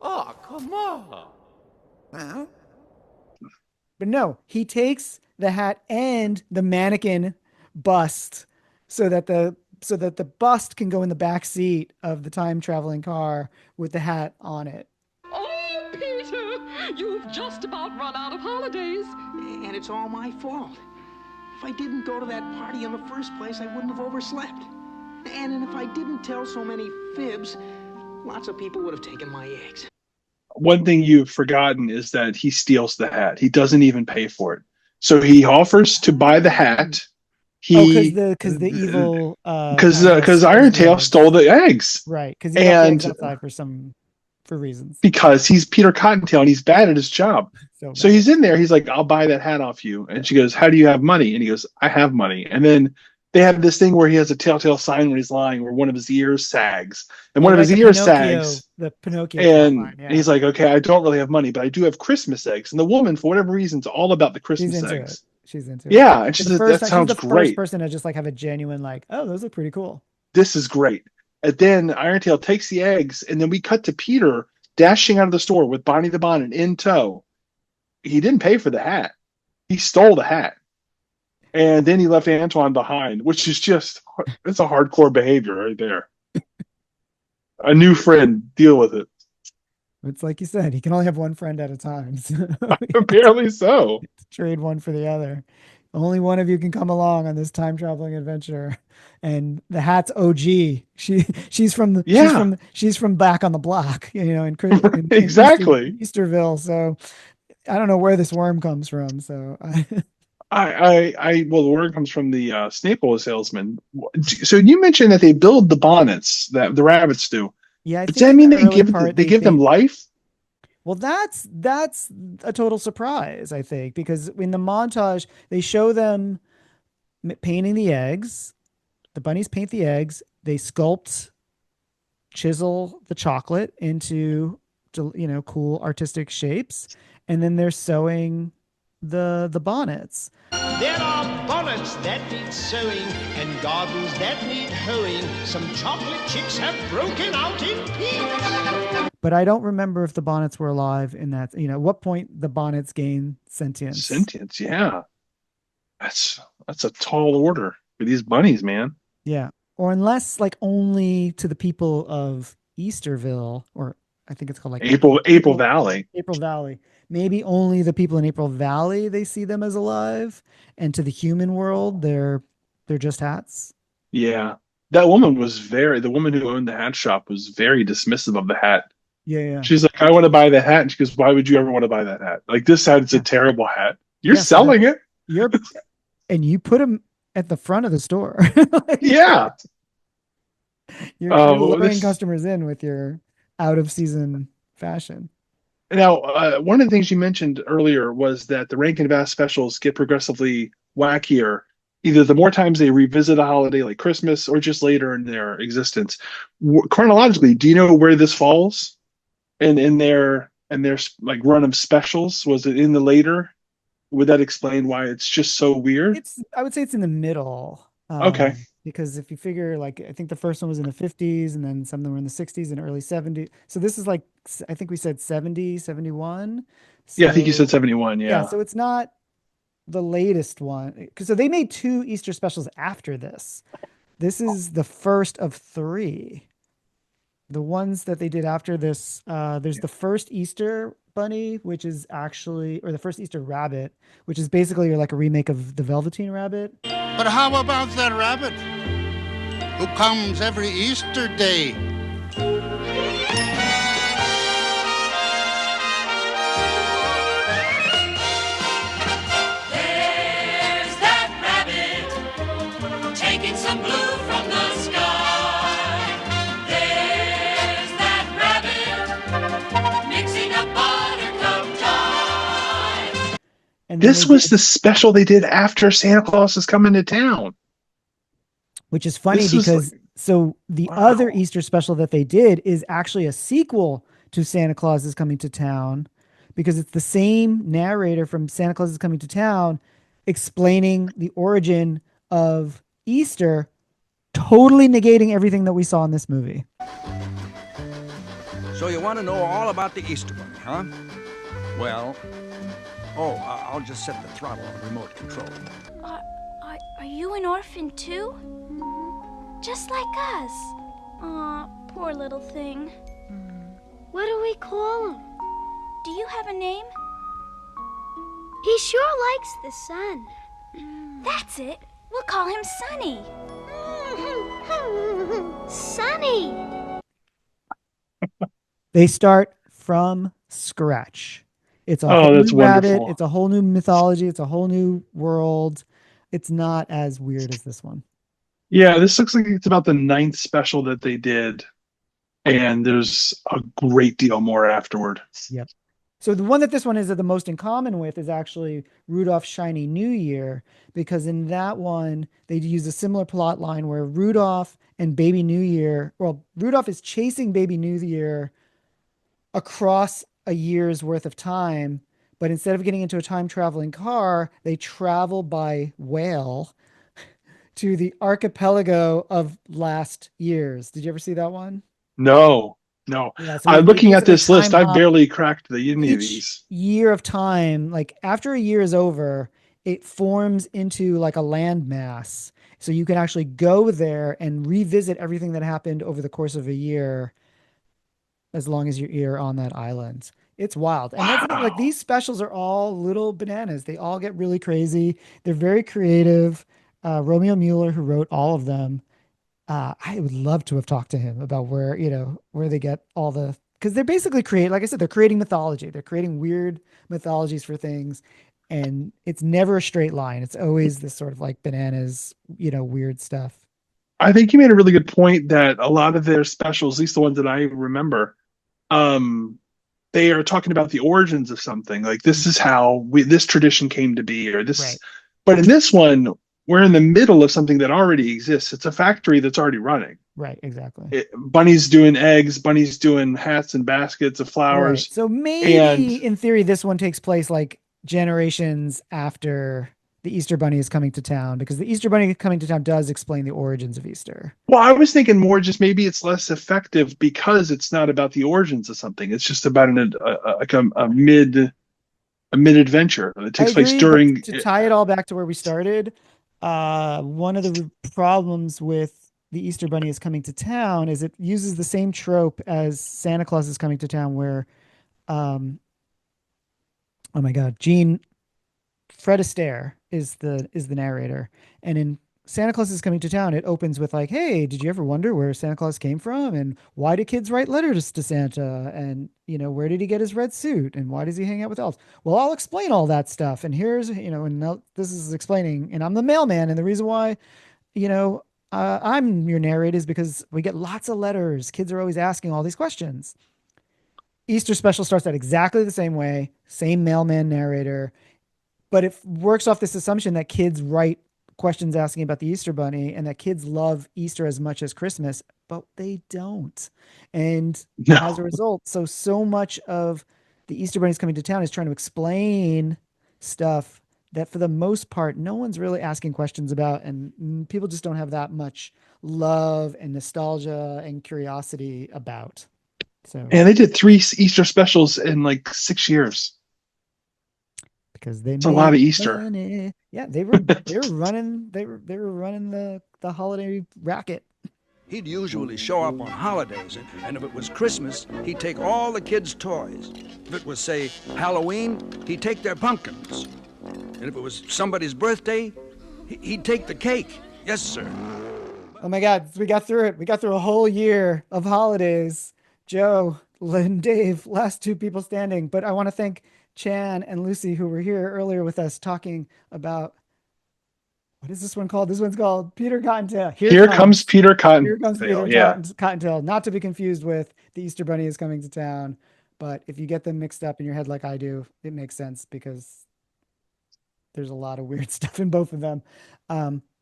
Oh, come on. But no, he takes the hat and the mannequin bust so that the bust can go in the back seat of the time traveling car with the hat on it. Oh, Peter, you've just about run out of holidays. And it's all my fault. If I didn't go to that party in the first place, I wouldn't have overslept. And if I didn't tell so many fibs, lots of people would have taken my eggs. One thing you've forgotten is that he steals the hat. He doesn't even pay for it. So he offers to buy the hat. Because the evil because Iron Tail stole the eggs, right? Because he got the eggs outside for reasons. Because he's Peter Cottontail and he's bad at his job. So he's in there. He's like, "I'll buy that hat off you." And she goes, "How do you have money?" And he goes, "I have money." And then they have this thing where he has a telltale sign when he's lying, where one of his ears sags, and one of his ears sags. The Pinocchio. And he's like, "Okay, I don't really have money, but I do have Christmas eggs." And the woman, for whatever reason, is all about the Christmas eggs. She's into it. Yeah, and she's that sounds she's the great. First person to just like have a genuine like, oh, those look pretty cool. This is great. And then Iron Tail takes the eggs, and then we cut to Peter dashing out of the store with Bonnie the Bonnet in tow. He didn't pay for the hat. he stole the hat. And then he left Antoine behind, which is just, it's a hardcore behavior right there. A new friend, deal with it. It's like you said, he can only have one friend at a time. So Apparently so. trade one for the other. Only one of you can come along on this time traveling adventure. And the hat's OG. She's from the she's from back on the block, in Exactly. Easterville. So I don't know where this worm comes from. So well, the word comes from the snake oil salesman. So you mentioned that they build the bonnets that the rabbits do. yeah, I Does think that in mean the they early part give them life? well, that's a total surprise, I think, because in the montage they show them painting the eggs. The bunnies paint the eggs. They chisel the chocolate into cool artistic shapes, and then they're sewing the bonnets. There are bonnets that need sewing and gardens that need hoeing. Some chocolate chicks have broken out in peace. But I don't remember if the bonnets were alive in that. At what point the bonnets gain sentience? Sentience, yeah. That's a tall order for these bunnies, man. Yeah, or unless only to the people of Easterville, or I think it's called April Valley. April Valley. Maybe only the people in April Valley they see them as alive, and to the human world they're just hats. Yeah, that woman the woman who owned the hat shop was very dismissive of the hat. Yeah. She's like, I want to buy the hat, and she goes, why would you ever want to buy that hat? Like, this hat is a terrible hat. You're selling it. And you put them at the front of the store. Yeah. You're luring customers in with your out of season fashion. Now, one of the things you mentioned earlier was that the Rankin Bass specials get progressively wackier, either the more times they revisit a holiday like Christmas or just later in their existence. Chronologically, do you know where this falls in their run of specials? Was it in the later? Would that explain why it's just so weird? I would say it's in the middle. Okay. Because if you figure, I think the first one was in the 50s, and then some of them were in the 60s and early 70s. So this is I think we said 70, 71. So, yeah, I think you said 71. Yeah. So it's not the latest one. So they made 2 Easter specials after this. This is the first of 3. The ones that they did after this, there's the first Easter bunny, which is actually, or the first Easter rabbit, which is basically like a remake of the Velveteen Rabbit. But how about that rabbit who comes every Easter day? There's that rabbit taking some blue from the sky. There's that rabbit mixing up buttercup ties. And this was the special they did after Santa Claus is coming to town. Which is funny because the other Easter special that they did is actually a sequel to Santa Claus is Coming to Town, because it's the same narrator from Santa Claus is Coming to Town explaining the origin of Easter, totally negating everything that we saw in this movie. So you want to know all about the Easter Bunny, huh? Well, I'll just set the throttle on remote control. Are you an orphan too? Just like us. Aw, poor little thing. What do we call him? Do you have a name? He sure likes the sun. That's it. We'll call him Sunny. Sunny. They start from scratch. It's a whole new rabbit. Wonderful. It's a whole new mythology. It's a whole new world. It's not as weird as this one. Yeah, this looks like it's about the 9th special that they did, and there's a great deal more afterward. Yep. So the one that this one is the most in common with is actually Rudolph's Shiny New Year, because in that one they use a similar plot line where Rudolph and Baby New Year, Rudolph is chasing Baby New Year across a year's worth of time, but instead of getting into a time traveling car, they travel by whale to the archipelago of last years. Did you ever see that one? No. Yeah, so I'm looking at this list. time I hop. barely cracked any of Each these. year of time, after a year is over, it forms into like a landmass. So you can actually go there and revisit everything that happened over the course of a year as long as you're on that island. It's wild. And that's the thing, like these specials are all little bananas. They all get really crazy. They're very creative. Romeo Mueller, who wrote all of them, I would love to have talked to him about where, where they get all the, because they're basically like I said, they're creating mythology. They're creating weird mythologies for things. And it's never a straight line. It's always this sort of like bananas, weird stuff. I think you made a really good point that a lot of their specials, at least the ones that I remember, um, they are talking about the origins of something. Like this is how this tradition came to be, or this. Right. But in this one, we're in the middle of something that already exists. It's a factory that's already running. Right, exactly. Bunny's doing eggs. Bunny's doing hats and baskets of flowers. Right. So maybe in theory, this one takes place like generations after the Easter Bunny is coming to town, because the Easter Bunny coming to town does explain the origins of Easter. Well, I was thinking more just maybe it's less effective because it's not about the origins of something. It's just about a mid adventure that takes place during. To tie it all back to where we started, one of the problems with the Easter Bunny is coming to town is it uses the same trope as Santa Claus is coming to town, where, oh my God, Fred Astaire is the narrator, and in Santa Claus is coming to town, it opens with like, "Hey, did you ever wonder where Santa Claus came from, and why do kids write letters to Santa, and where did he get his red suit, and why does he hang out with elves?" Well, I'll explain all that stuff, and here's and now this is explaining, and I'm the mailman, and the reason why I'm your narrator is because we get lots of letters. Kids are always asking all these questions. Easter special starts out exactly the same way, same mailman narrator, but it works off this assumption that kids write questions asking about the Easter Bunny and that kids love Easter as much as Christmas, but they don't. And as a result, so much of the Easter Bunny's coming to town is trying to explain stuff that for the most part, no one's really asking questions about. And people just don't have that much love and nostalgia and curiosity about. So, and they did 3 Easter specials in like 6 years. Because it's a lot of Easter. Money. Yeah, they were running the holiday racket. He'd usually show up on holidays, and if it was Christmas, he'd take all the kids' toys. If it was, say, Halloween, he'd take their pumpkins. And if it was somebody's birthday, he'd take the cake. Yes, sir. Oh my God, we got through it. We got through a whole year of holidays. Joe, Lynn, Dave, last 2 people standing. But I want to thank Chan and Lucy, who were here earlier with us talking about, what is this one called? This one's called Peter Cottontail. Here comes Peter Cottontail. Here comes Peter Cottontail, not to be confused with the Easter Bunny is coming to town. But if you get them mixed up in your head like I do, it makes sense because there's a lot of weird stuff in both of them.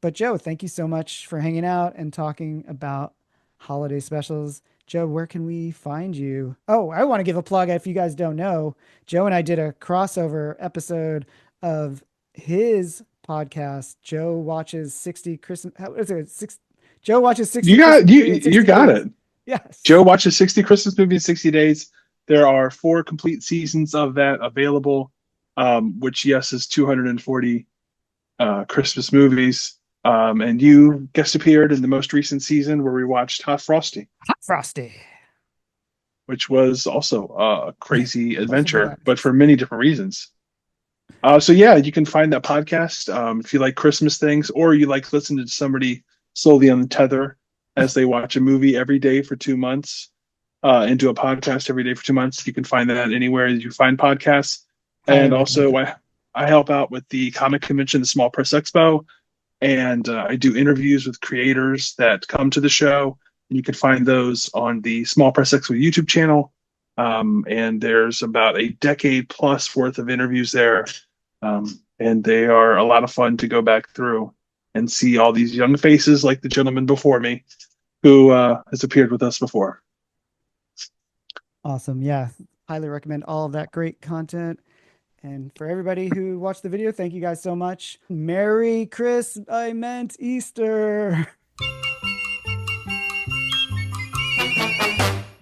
But Joe, thank you so much for hanging out and talking about holiday specials. Joe, where can we find you? Oh, I want to give a plug. If you guys don't know, Joe and I did a crossover episode of his podcast. Joe watches 60 Christmas. How is it? Joe watches 60. You got it. Yes. Joe watches 60 Christmas movies in 60 days. There are 4 complete seasons of that available, which yes is 240 Christmas movies. And you guest appeared in the most recent season where we watched Hot Frosty, which was also a crazy adventure, but for many different reasons. So yeah, you can find that podcast if you like Christmas things, or you like listening to somebody slowly on the tether as they watch a movie every day for 2 months, and do a podcast every day for 2 months. You can find that anywhere that you find podcasts. And also, I help out with the comic convention, the Small Press Expo. And I do interviews with creators that come to the show. And you can find those on the Small Press Expo YouTube channel. And there's about a decade plus worth of interviews there. And they are a lot of fun to go back through and see all these young faces like the gentleman before me who has appeared with us before. Awesome. Yeah. Highly recommend all of that great content. And for everybody who watched the video, thank you guys so much. Merry Chris, I meant Easter.